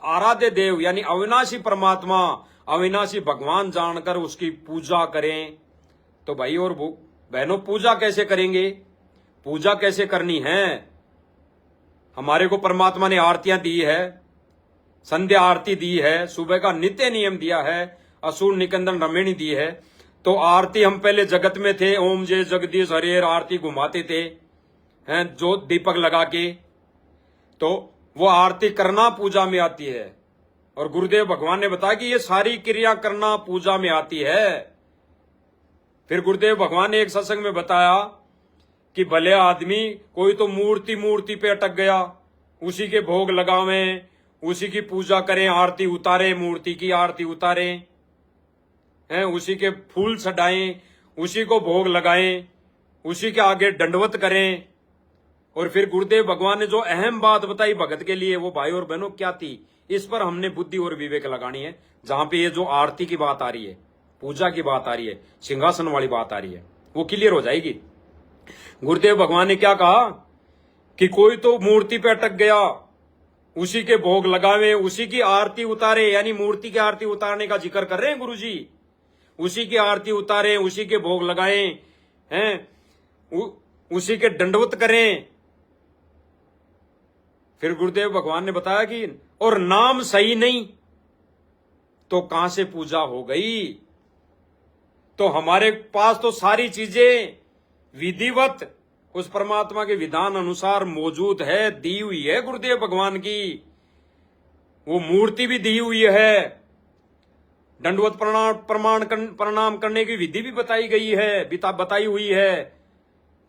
आराध्य देव यानी अविनाशी परमात्मा अविनाशी भगवान जानकर उसकी पूजा करें। तो भाई और बहनों, पूजा कैसे करेंगे, पूजा कैसे करनी है? हमारे को परमात्मा ने आरतियां दी है, संध्या आरती दी है, सुबह का नित्य नियम दिया है, असुर निकंदन रमेणी दी है। तो आरती हम पहले जगत में थे, ओम जय जगदीश हरेर आरती घुमाते थे हैं जो दीपक लगा के, तो वो आरती करना पूजा में आती है। और गुरुदेव भगवान ने बताया कि ये सारी क्रिया करना पूजा में आती है। फिर गुरुदेव भगवान ने एक सत्संग में बताया कि भले आदमी कोई तो मूर्ति पे अटक गया, उसी के भोग लगावें, उसी की पूजा करें, आरती उतारे, मूर्ति की आरती उतारे हैं, उसी के फूल सजाएं, उसी को भोग लगाएं, उसी के आगे दंडवत करें। और फिर गुरुदेव भगवान ने जो अहम बात बताई भगत के लिए, वो भाई और बहनों क्या थी, इस पर हमने बुद्धि और विवेक लगानी है। जहां पे ये जो आरती की बात आ रही है, पूजा की बात आ रही है, सिंहासन वाली बात आ रही है, वो क्लियर हो जाएगी। गुरुदेव भगवान ने क्या कहा कि कोई तो मूर्ति पे अटक गया, उसी के भोग लगावे, उसी की आरती उतारे, यानी मूर्ति की आरती उतारने का जिक्र कर रहे हैं गुरुजी, उसी की आरती उतारे, उसी के भोग लगाएं हैं, उसी के दंडवत करें। फिर गुरुदेव भगवान ने बताया कि और नाम सही नहीं तो कहां से पूजा हो गई। तो हमारे पास तो सारी चीजें विधिवत उस परमात्मा के विधान अनुसार मौजूद है, दी हुई है गुरुदेव भगवान की। वो मूर्ति भी दी हुई है, दंडवत प्रणाम करने की विधि भी बताई गई है, बताई हुई है,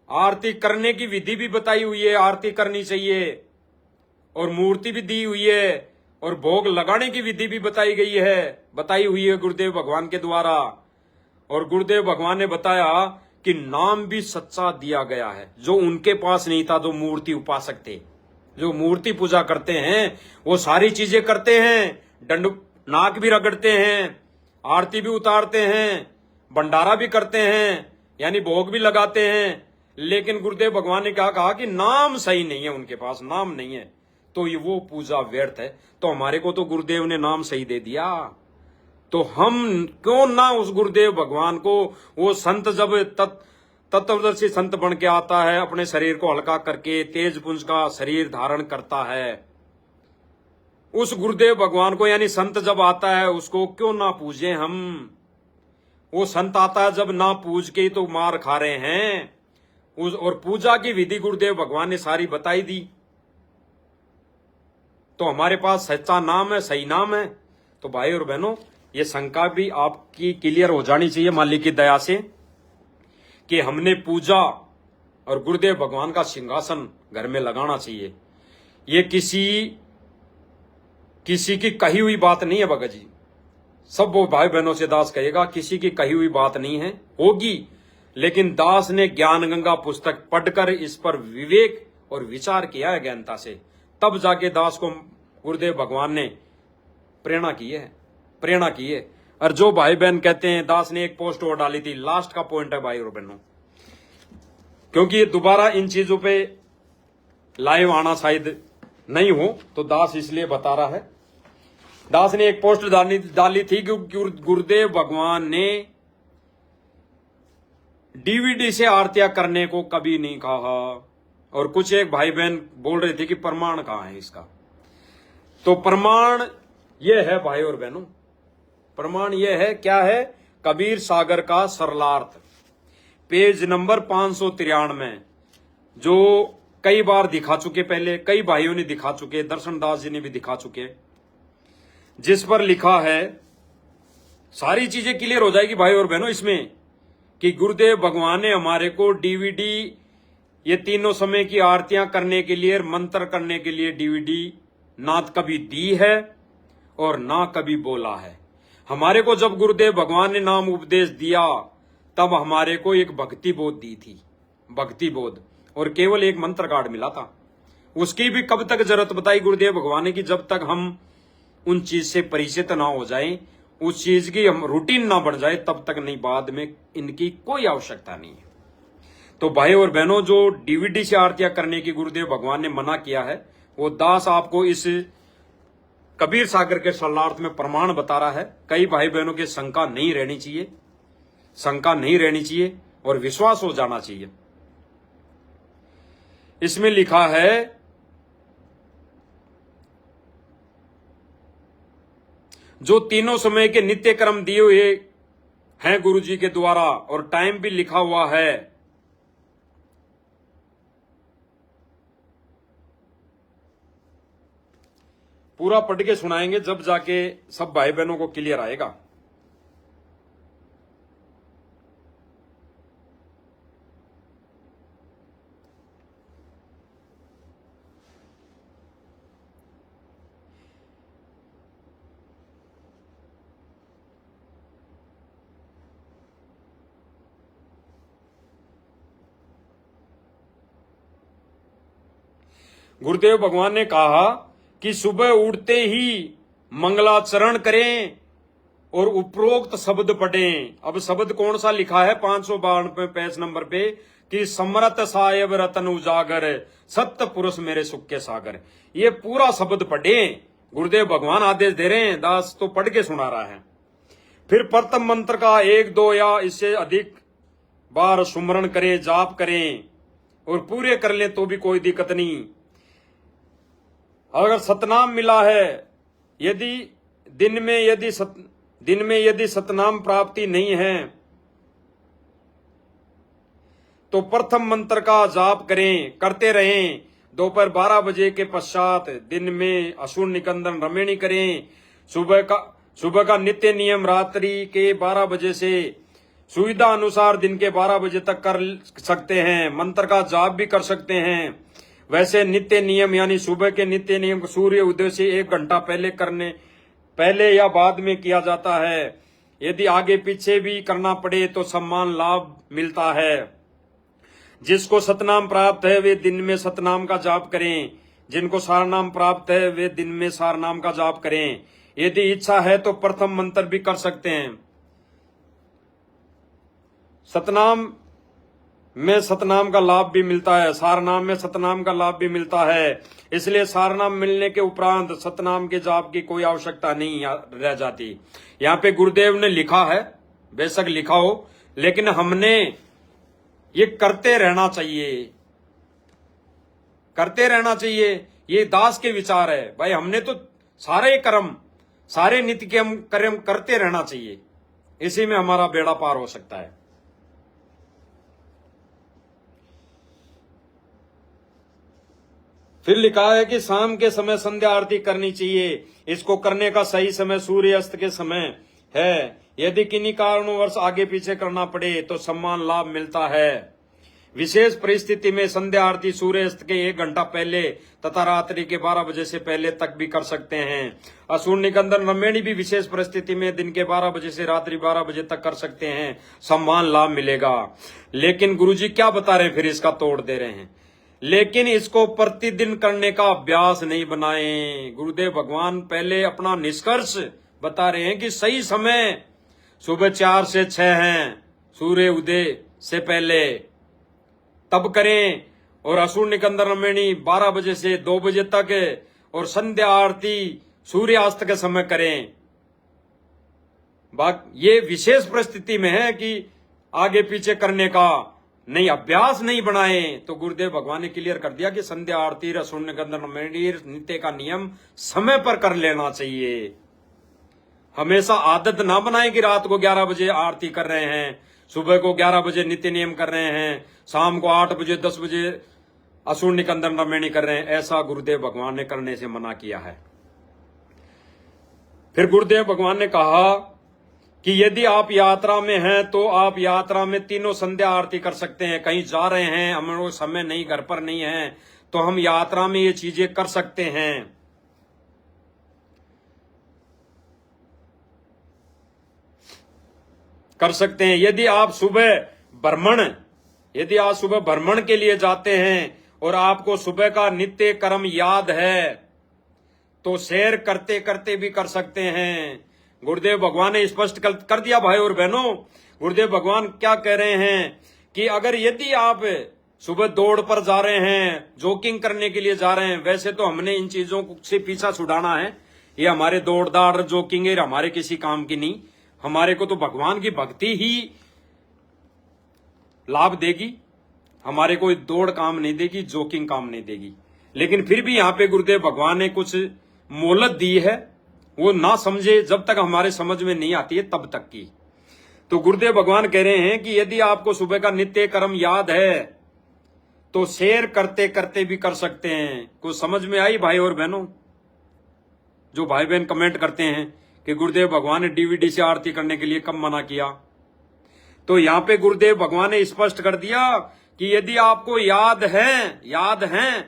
आरती करने की विधि भी बताई हुई है, आरती करनी चाहिए, और मूर्ति भी दी हुई है, और भोग लगाने की विधि भी बताई हुई है गुरुदेव भगवान के द्वारा। और गुरुदेव भगवान ने बताया कि नाम भी सच्चा दिया गया है, जो उनके पास नहीं था, जो मूर्ति उपासक थे, जो मूर्ति पूजा करते हैं, वो सारी चीजें करते हैं, नाक भी रगड़ते हैं, आरती भी उतारते हैं, भंडारा भी करते हैं, यानी भोग भी लगाते हैं, लेकिन गुरुदेव भगवान ने क्या कहा कि नाम सही नहीं है, उनके पास नाम नहीं है, तो ये वो पूजा व्यर्थ है। तो हमारे को तो गुरुदेव ने नाम सही दे दिया, तो हम क्यों ना उस गुरुदेव भगवान को, वो संत जब तत्वदर्शी संत बन के आता है, अपने शरीर को हल्का करके तेज पुंज का शरीर धारण करता है, उस गुरुदेव भगवान को, यानी संत जब आता है उसको क्यों ना पूजे हम। वो संत आता है जब, ना पूज के तो मार खा रहे हैं। और पूजा की विधि गुरुदेव भगवान ने सारी बताई दी। तो हमारे पास सच्चा नाम है, सही नाम है। तो भाई और बहनों, ये शंका भी आपकी क्लियर हो जानी चाहिए मालिक की दया से, कि हमने पूजा और गुरुदेव भगवान का सिंहासन घर में लगाना चाहिए। ये किसी की कही हुई बात नहीं है भगत जी, सब वो भाई बहनों से दास कहेगा, किसी की कही हुई बात नहीं है, होगी, लेकिन दास ने ज्ञान गंगा पुस्तक पढ़कर इस पर विवेक और विचार किया है गहनता से, तब जाके दास को गुरुदेव भगवान ने प्रेरणा की है। और जो भाई बहन कहते हैं, दास ने एक पोस्ट और डाली थी, लास्ट का पॉइंट है भाई और बहनों, क्योंकि ये दोबारा इन चीजों पे लाइव आना शायद नहीं हो, तो दास इसलिए बता रहा है। दास ने एक पोस्ट डाली थी कि गुरुदेव भगवान ने डीवीडी से आरतियां करने को कभी नहीं कहा। और कुछ एक भाई बहन बोल रहे थे कि प्रमाण कहां है इसका। तो प्रमाण यह है भाई और बहनों, प्रमाण यह है, क्या है, कबीर सागर का सरलार्थ, पेज नंबर 593, जो कई बार दिखा चुके, पहले कई भाइयों ने दिखा चुके, दर्शन दास जी ने भी दिखा चुके, जिस पर लिखा है, सारी चीजें क्लियर हो जाएगी भाई और बहनों इसमें, कि गुरुदेव भगवान ने हमारे को डीवीडी, ये तीनों समय की आरतियां करने के लिए, मंत्र करने के लिए डीवीडी ना कभी दी है और ना कभी बोला है। हमारे को जब गुरुदेव भगवान ने नाम उपदेश दिया, तब हमारे को एक भक्ति बोध दी थी, भक्ति बोध, और केवल एक मंत्र कार्ड मिला था। उसकी भी कब तक जरूरत बताई गुरुदेव भगवान ने, कि जब तक हम उन चीज से परिचित ना हो जाएं, उस चीज की हम रूटीन ना बन जाए, तब तक नहीं, बाद में इनकी कोई आवश्यकता नहीं है। तो भाई और बहनों, जो डीवीडी से आरतियां करने की गुरुदेव भगवान ने मना किया है, वो दास आपको इस कबीर सागर के सरलार्थ में प्रमाण बता रहा है। कई भाई बहनों की शंका नहीं रहनी चाहिए, और विश्वास हो जाना चाहिए। इसमें लिखा है, जो तीनों समय के नित्य कर्म दिए हुए हैं गुरु जी के द्वारा, और टाइम भी लिखा हुआ है। पूरा पढ़ के सुनाएंगे, जब जाके सब भाई बहनों को क्लियर आएगा। गुरुदेव भगवान ने कहा कि सुबह उठते ही मंगलाचरण करें और उपरोक्त शब्द पढ़ें। अब शब्द कौन सा लिखा है 592 पेज नंबर पे, कि समरत साहेब रतन उजागर, सत्य पुरुष मेरे सुख के सागर। ये पूरा शब्द पढ़ें, गुरुदेव भगवान आदेश दे रहे हैं, दास तो पढ़ के सुना रहा है। फिर प्रथम मंत्र का 1, 2 या इससे अधिक बार सुमरण करें, जाप करें, और पूरे कर लें तो भी कोई दिक्कत नहीं। अगर सतनाम मिला है, यदि दिन में यदि सतनाम प्राप्ति नहीं है, तो प्रथम मंत्र का जाप करते रहें, दोपहर 12 बजे के पश्चात दिन में असुर निकंदन रमेणी करें। सुबह का नित्य नियम रात्रि के 12 बजे से सुविधा अनुसार दिन के 12 बजे तक कर सकते हैं। मंत्र का जाप भी कर सकते हैं। वैसे नित्य नियम यानी सुबह के नित्य नियम सूर्य उदय से 1 घंटा पहले या बाद में किया जाता है। यदि आगे पीछे भी करना पड़े तो सम्मान लाभ मिलता है। जिसको सतनाम प्राप्त है वे दिन में सतनाम का जाप करें। जिनको सारनाम प्राप्त है वे दिन में सारनाम का जाप करें। यदि इच्छा है तो प्रथम मंत्र भी कर सकते हैं। सतनाम में सतनाम का लाभ भी मिलता है, सारनाम में सतनाम का लाभ भी मिलता है। इसलिए सारनाम मिलने के उपरांत सतनाम के जाप की कोई आवश्यकता नहीं रह जाती। यहाँ पे गुरुदेव ने लिखा है, बेशक लिखा हो, लेकिन हमने ये करते रहना चाहिए, करते रहना चाहिए। ये दास के विचार है भाई। हमने तो सारे कर्म, सारे नित्य कर्म करते रहना चाहिए। इसी में हमारा बेड़ा पार हो सकता है। फिर लिखा है कि शाम के समय संध्या आरती करनी चाहिए। इसको करने का सही समय सूर्यास्त के समय है। यदि किन्हीं कारणवश आगे पीछे करना पड़े तो सम्मान लाभ मिलता है। विशेष परिस्थिति में संध्या आरती सूर्यास्त के 1 घंटा पहले तथा रात्रि के 12 बजे से पहले तक भी कर सकते हैं। असुर निकंदन रमेणी भी विशेष परिस्थिति में दिन के 12 बजे से रात्रि 12 बजे तक कर सकते हैं। सम्मान लाभ मिलेगा। लेकिन गुरुजी क्या बता रहे हैं, फिर इसका तोड़ दे रहे हैं। लेकिन इसको प्रतिदिन करने का अभ्यास नहीं बनाएं। गुरुदेव भगवान पहले अपना निष्कर्ष बता रहे हैं कि सही समय सुबह 4 से 6 है, सूर्य उदय से पहले, तब करें। और असुर निकंदन रमेणी 12 बजे से 2 बजे तक, और संध्या आरती सूर्यास्त के समय करें। ये विशेष परिस्थिति में है कि आगे पीछे करने का नहीं, अभ्यास नहीं बनाए। तो गुरुदेव भगवान ने क्लियर कर दिया कि संध्या आरती असुर निकंदन रमेणी नित्य का नियम समय पर कर लेना चाहिए। हमेशा आदत ना बनाए कि रात को 11 बजे आरती कर रहे हैं, सुबह को 11 बजे नित्य नियम कर रहे हैं, शाम को 8 बजे 10 बजे असुर निकंदन रमेणी कर रहे हैं। ऐसा गुरुदेव भगवान ने करने से मना किया है। फिर गुरुदेव भगवान ने कहा कि यदि आप यात्रा में हैं तो आप यात्रा में तीनों संध्या आरती कर सकते हैं। कहीं जा रहे हैं, हमारे समय नहीं, घर पर नहीं है, तो हम यात्रा में ये चीजें कर सकते हैं। कर सकते हैं। यदि आप सुबह भ्रमण के लिए जाते हैं और आपको सुबह का नित्य कर्म याद है तो सैर करते करते भी कर सकते हैं। गुरुदेव भगवान ने स्पष्ट कर दिया भाई और बहनों। गुरुदेव भगवान क्या कह रहे हैं कि अगर यदि आप सुबह दौड़ पर जा रहे हैं, जॉगिंग करने के लिए जा रहे हैं, वैसे तो हमने इन चीजों से पीछा छुड़ाना है। ये हमारे दौड़ दाड़ जॉगिंग है, हमारे किसी काम की नहीं। हमारे को तो भगवान की भक्ति ही लाभ देगी, हमारे को दौड़ काम नहीं देगी, जॉगिंग काम नहीं देगी। लेकिन फिर भी यहाँ पे गुरुदेव भगवान ने कुछ मोहलत दी है, वो ना समझे जब तक हमारे समझ में नहीं आती है तब तक की। तो गुरुदेव भगवान कह रहे हैं कि यदि आपको सुबह का नित्य कर्म याद है तो सैर करते करते भी कर सकते हैं। कुछ समझ में आई भाई और बहनों? जो भाई बहन कमेंट करते हैं कि गुरुदेव भगवान ने डीवीडी से आरती करने के लिए कब मना किया, तो यहाँ पे गुरुदेव भगवान ने स्पष्ट कर दिया कि यदि आपको याद है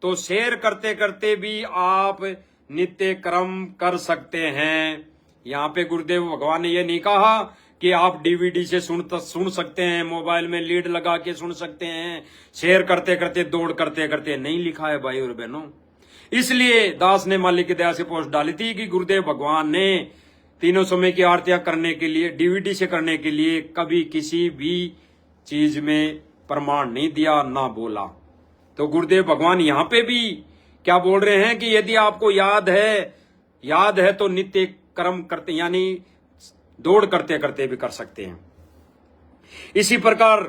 तो सैर करते करते भी आप नित्य कर्म कर सकते हैं। यहाँ पे गुरुदेव भगवान ने ये नहीं कहा कि आप डीवीडी से सुन सकते हैं, मोबाइल में लीड लगा के सुन सकते हैं, सैर करते करते, दौड़ करते करते, नहीं लिखा है भाई और बहनों। इसलिए दास ने मालिक की दया से पोस्ट डाली थी कि गुरुदेव भगवान ने तीनों समय की आरतियां करने के लिए, डीवीडी से करने के लिए कभी किसी भी चीज में प्रमाण नहीं दिया, ना बोला। तो गुरुदेव भगवान यहाँ पे भी क्या बोल रहे हैं कि यदि आपको याद है तो नित्य कर्म करते, यानी दौड़ करते करते भी कर सकते हैं। इसी प्रकार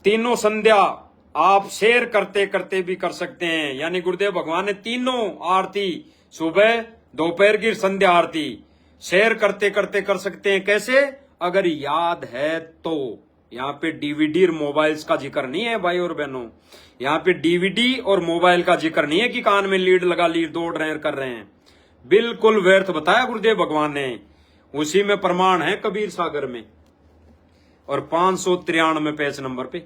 तीनों संध्या आप सैर करते करते भी कर सकते हैं। यानी गुरुदेव भगवान ने तीनों आरती, सुबह, दोपहर की संध्या आरती, सैर करते करते कर सकते हैं। कैसे? अगर याद है तो। यहाँ पे डीवीडी और मोबाइल्स का जिक्र नहीं है भाई और बहनों। यहाँ पे डीवीडी और मोबाइल का जिक्र नहीं है कि कान में लीड लगा लीड दौड़ रहे हैं कर रहे हैं। बिल्कुल व्यर्थ बताया गुरुदेव भगवान ने। उसी में प्रमाण है कबीर सागर में और 593 पेज नंबर पे।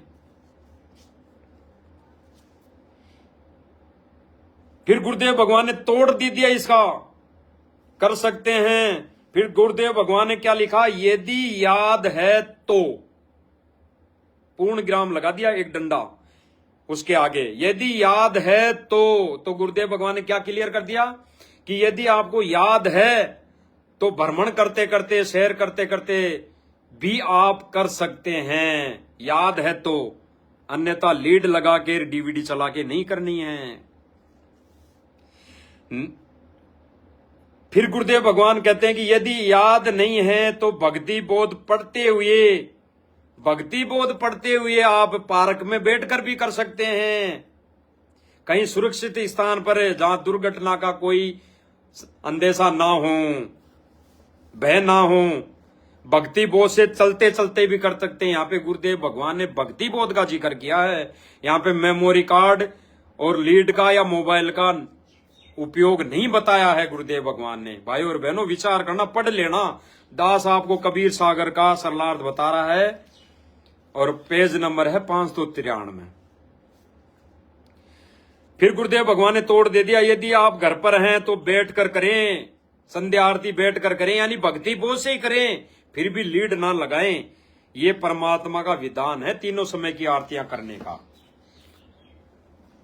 फिर गुरुदेव भगवान ने तोड़ दी दिया इसका, कर सकते हैं। फिर गुरुदेव भगवान ने क्या लिखा, यदि याद है तो, पूर्ण विराम लगा दिया एक डंडा उसके आगे, यदि याद है तो गुरुदेव भगवान ने क्या क्लियर कर दिया कि यदि आपको याद है तो भ्रमण करते करते सैर करते करते भी आप कर सकते हैं, याद है तो, अन्यथा लीड लगा के डीवीडी चला के नहीं करनी है। फिर गुरुदेव भगवान कहते हैं कि यदि याद नहीं है तो भक्ति बोध पढ़ते हुए आप पार्क में बैठकर भी कर सकते हैं, कहीं सुरक्षित स्थान पर जहां दुर्घटना का कोई अंदेशा ना हो, भय ना हो, भक्ति बोध से चलते चलते भी कर सकते हैं। यहाँ पे गुरुदेव भगवान ने भक्ति बोध का जिक्र किया है। यहाँ पे मेमोरी कार्ड और लीड का या मोबाइल का उपयोग नहीं बताया है गुरुदेव भगवान ने। भाई और बहनों विचार करना, पढ़ लेना। दास आपको कबीर सागर का सरलार्थ बता रहा है और पेज नंबर है 593। फिर गुरुदेव भगवान ने तोड़ दे दिया, यदि आप घर पर हैं तो बैठकर करें, संध्या आरती बैठकर करें, यानी भक्ति बोध से ही करें, फिर भी लीड ना लगाएं। ये परमात्मा का विधान है तीनों समय की आरतियां करने का।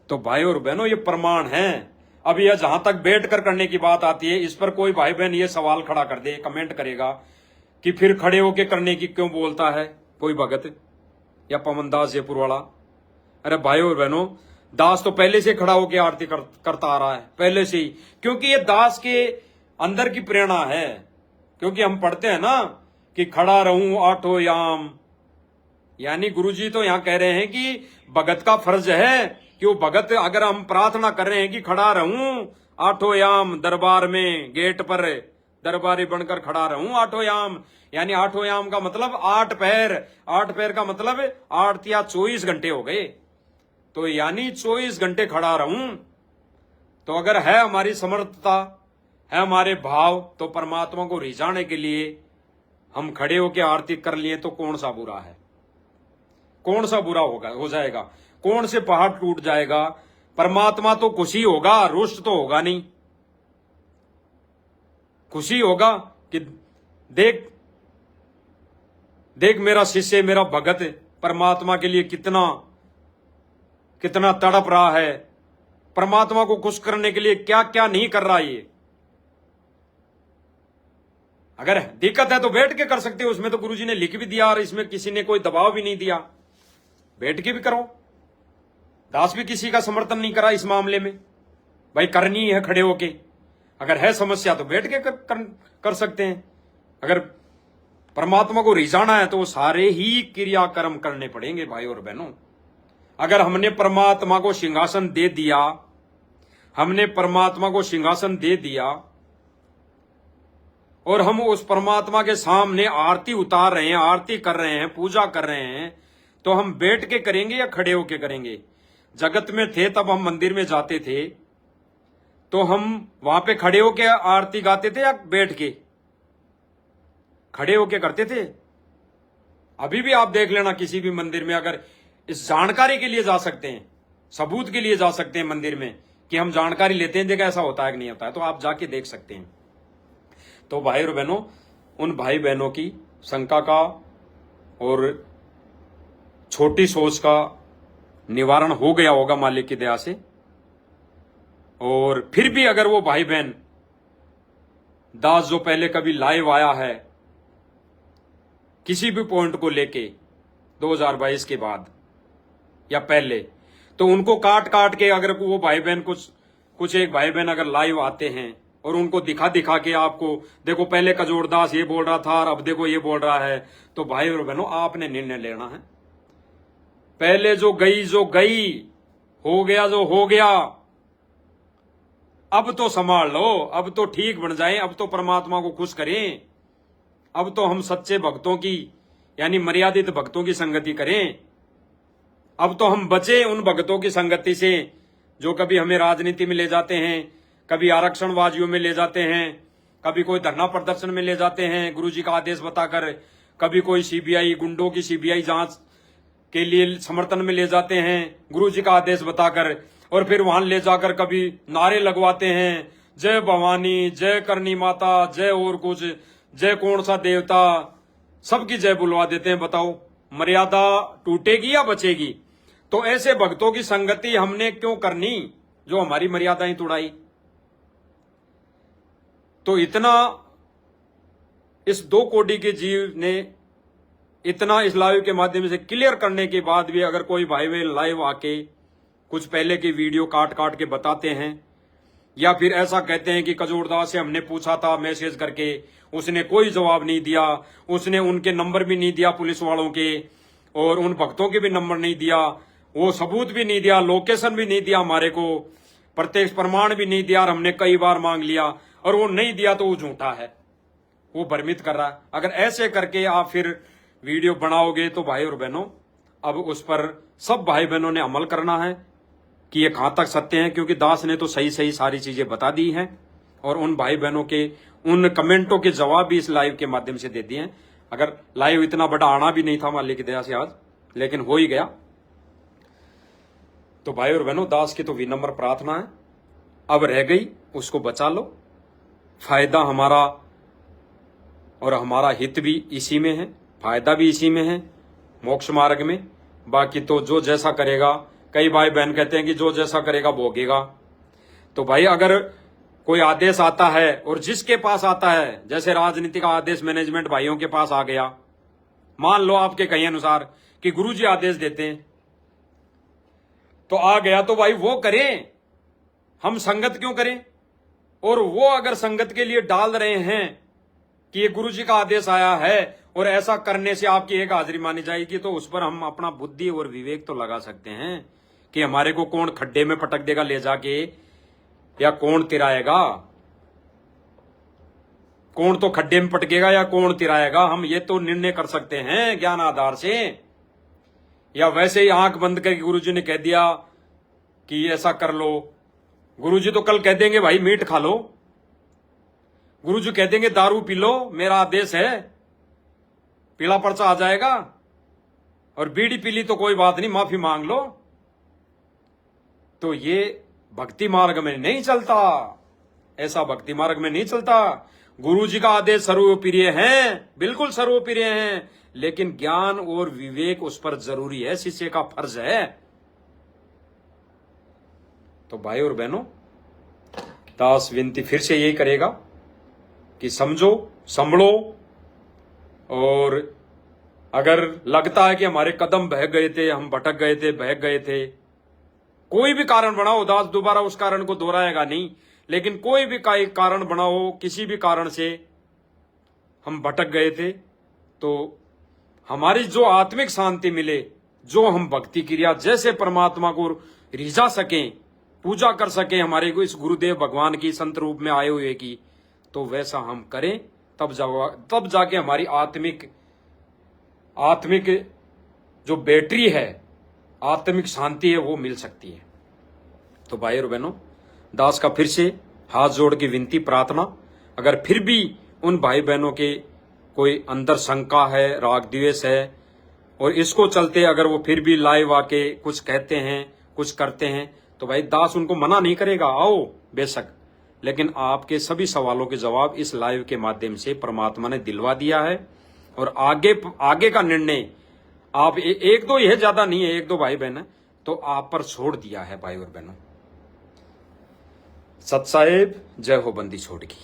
तो भाई और बहनों ये प्रमाण है। अब यह जहां तक बैठकर करने की बात आती है, इस पर कोई भाई बहन ये सवाल खड़ा कर दे, कमेंट करेगा कि फिर खड़े होके करने की क्यों बोलता है कोई भगत या पवन दास जयपुर वाला। अरे भाई और बहनों, दास तो पहले से खड़ा होकर आरती करता आ रहा है, पहले से ही, क्योंकि ये दास के अंदर की प्रेरणा है। क्योंकि हम पढ़ते हैं ना कि खड़ा रहूं आठों याम, यानी गुरुजी तो यहां कह रहे हैं कि भगत का फर्ज है कि वो भगत, अगर हम प्रार्थना कर रहे हैं कि खड़ा रहूं आठों याम दरबार में, गेट पर दरबारी बनकर खड़ा रहूं आठों याम, यानी आठों याम का मतलब 8 पैर, 8 पैर का मतलब 8 या 24 घंटे हो गए, तो यानी 24 घंटे खड़ा रहूं। तो अगर है हमारी समर्थता, है हमारे भाव, तो परमात्मा को रिझाने के लिए हम खड़े होकर आरती कर लिए तो कौन सा बुरा है, कौन सा बुरा हो जाएगा, कौन से पहाड़ टूट जाएगा। परमात्मा तो खुशी होगा, रुष्ट तो होगा नहीं। खुशी होगा कि देख मेरा शिष्य, मेरा भगत परमात्मा के लिए कितना कितना तड़प रहा है, परमात्मा को खुश करने के लिए क्या क्या नहीं कर रहा ये। अगर दिक्कत है तो बैठ के कर सकते हो, उसमें तो गुरुजी ने लिख भी दिया और इसमें किसी ने कोई दबाव भी नहीं दिया, बैठ के भी करो। दास भी किसी का समर्थन नहीं करा इस मामले में, भाई करनी है खड़े होके। अगर है समस्या तो बैठ के कर सकते हैं। अगर परमात्मा को रिझाना है तो वो सारे ही क्रियाकर्म करने पड़ेंगे भाई और बहनों। अगर हमने परमात्मा को सिंहासन दे दिया, हमने परमात्मा को सिंहासन दे दिया और हम उस परमात्मा के सामने आरती उतार रहे हैं, आरती कर रहे हैं, पूजा कर रहे हैं, तो हम बैठ के करेंगे या खड़े होके करेंगे। जगत में थे तब हम मंदिर में जाते थे तो हम वहां पे खड़े होके आरती गाते थे या बैठ के? खड़े होके करते थे। अभी भी आप देख लेना किसी भी मंदिर में, अगर इस जानकारी के लिए जा सकते हैं, सबूत के लिए जा सकते हैं मंदिर में कि हम जानकारी लेते हैं, देखा ऐसा होता है कि नहीं होता है, तो आप जाके देख सकते हैं। तो भाई और बहनों, उन भाई बहनों की शंका का और छोटी सोच का निवारण हो गया होगा मालिक की दया से। और फिर भी अगर वो भाई बहन दास जो पहले कभी लाइव आया है किसी भी पॉइंट को लेके 2022 के बाद या पहले, तो उनको काट काट के अगर वो भाई बहन कुछ एक भाई बहन अगर लाइव आते हैं और उनको दिखा दिखा के आपको, देखो पहले कजोरदास ये बोल रहा था और अब देखो ये बोल रहा है, तो भाई और बहनों आपने निर्णय लेना है। पहले जो गई हो गया जो हो गया, अब तो संभाल लो, अब तो ठीक बन जाए, अब तो परमात्मा को खुश करें, अब तो हम सच्चे भक्तों की यानी मर्यादित भक्तों की संगति करें। अब तो हम बचे उन भक्तों की संगति से जो कभी हमें राजनीति में ले जाते हैं, कभी आरक्षणबाजियों में ले जाते हैं, कभी कोई धरना प्रदर्शन में ले जाते हैं गुरुजी का आदेश बताकर, कभी कोई सीबीआई गुंडों की सीबीआई जांच के लिए समर्थन में ले जाते हैं गुरुजी का आदेश बताकर, और फिर वहां ले जाकर कभी नारे लगवाते हैं, जय भवानी, जय करनी माता, जय और कुछ, जय कौन सा देवता, सबकी जय बुलवा देते हैं। बताओ मर्यादा टूटेगी या बचेगी? तो ऐसे भक्तों की संगति हमने क्यों करनी जो हमारी मर्यादाएं तोड़ाई? तो इतना इस 2 कोटि के जीव ने इतना इस लाइव के माध्यम से क्लियर करने के बाद भी अगर कोई भाई बहन लाइव आके कुछ पहले की वीडियो काट काट के बताते हैं, या फिर ऐसा कहते हैं कि कजोरदास से हमने पूछा था मैसेज करके, उसने कोई जवाब नहीं दिया, उसने उनके नंबर भी नहीं दिया पुलिस वालों के, और उन भक्तों के भी नंबर नहीं दिया, वो सबूत भी नहीं दिया, लोकेशन भी नहीं दिया हमारे को, प्रत्यक्ष प्रमाण भी नहीं दिया, और हमने कई बार मांग लिया और वो नहीं दिया, तो वो झूठा है, वो भ्रमित कर रहा है। अगर ऐसे करके आप फिर वीडियो बनाओगे तो भाई और बहनों, अब उस पर सब भाई बहनों ने अमल करना है कि ये कहां तक सत्य है, क्योंकि दास ने तो सही सही सारी चीजें बता दी हैं, और उन भाई बहनों के उन कमेंटों के जवाब भी इस लाइव के माध्यम से दे दिए हैं। अगर लाइव इतना बड़ा आना भी नहीं था मालिक की दया से आज, लेकिन हो ही गया। तो भाई और बहनों, दास की तो विनम्र प्रार्थना है, अब रह गई उसको बचा लो। फायदा हमारा और हमारा हित भी इसी में है, फायदा भी इसी में है, मोक्ष मार्ग में। बाकी तो जो जैसा करेगा, कई भाई बहन कहते हैं कि जो जैसा करेगा भोगेगा। तो भाई अगर कोई आदेश आता है और जिसके पास आता है, जैसे राजनीति का आदेश मैनेजमेंट भाइयों के पास आ गया, मान लो आपके कहे अनुसार कि गुरुजी आदेश देते हैं, तो आ गया, तो भाई वो करें, हम संगत क्यों करें? और वो अगर संगत के लिए डाल रहे हैं कि ये गुरुजी का आदेश आया है और ऐसा करने से आपकी एक हाजिरी मानी जाएगी, तो उस पर हम अपना बुद्धि और विवेक तो लगा सकते हैं कि हमारे को कौन खड्डे में पटक देगा ले जाके, या कौन तिराएगा, कौन तो खड्डे में पटकेगा या कौन तिराएगा, हम ये तो निर्णय कर सकते हैं ज्ञान आधार से। या वैसे ही आंख बंद करके गुरुजी ने कह दिया कि ऐसा कर लो, गुरुजी तो कल कह देंगे भाई मीट खा लो, गुरुजी कह देंगे दारू पी लो, मेरा आदेश है, पीला पर्चा आ जाएगा, और बीड़ी पी ली तो कोई बात नहीं, माफी मांग लो। तो ये भक्ति मार्ग में नहीं चलता, ऐसा भक्ति मार्ग में नहीं चलता। गुरुजी का आदेश सर्वप्रिय है, बिल्कुल सर्वप्रिय है, लेकिन ज्ञान और विवेक उस पर जरूरी है, शिष्य का फर्ज है। तो भाई और बहनों, दास विनती फिर से यही करेगा कि समझो, संभलो, और अगर लगता है कि हमारे कदम बह गए थे, हम भटक गए थे, बह गए थे, कोई भी कारण बनाओ, दास दोबारा उस कारण को दोहराएगा नहीं, लेकिन कोई भी कारण बनाओ, किसी भी कारण से हम भटक गए थे, तो हमारी जो आत्मिक शांति मिले, जो हम भक्ति क्रिया जैसे परमात्मा को रिझा सकें, पूजा कर सकें हमारे को इस गुरुदेव भगवान की संत रूप में आए हुए की, तो वैसा हम करें, तब जाके हमारी आत्मिक जो बैटरी है, आत्मिक शांति है, वो मिल सकती है। तो भाई और बहनों, दास का फिर से हाथ जोड़ के विनती प्रार्थना, अगर फिर भी उन भाई बहनों के कोई अंदर शंका है, राग द्वेष है, और इसको चलते अगर वो फिर भी लाइव आके कुछ कहते हैं, कुछ करते हैं, तो भाई दास उनको मना नहीं करेगा, आओ बेशक, लेकिन आपके सभी सवालों के जवाब इस लाइव के माध्यम से परमात्मा ने दिलवा दिया है, और आगे का निर्णय आप एक दो, यह ज्यादा नहीं है, 1-2 भाई बहन है, तो आप पर छोड़ दिया है भाई और बहनों। सत साहेब, जय हो बंदी छोड़ की।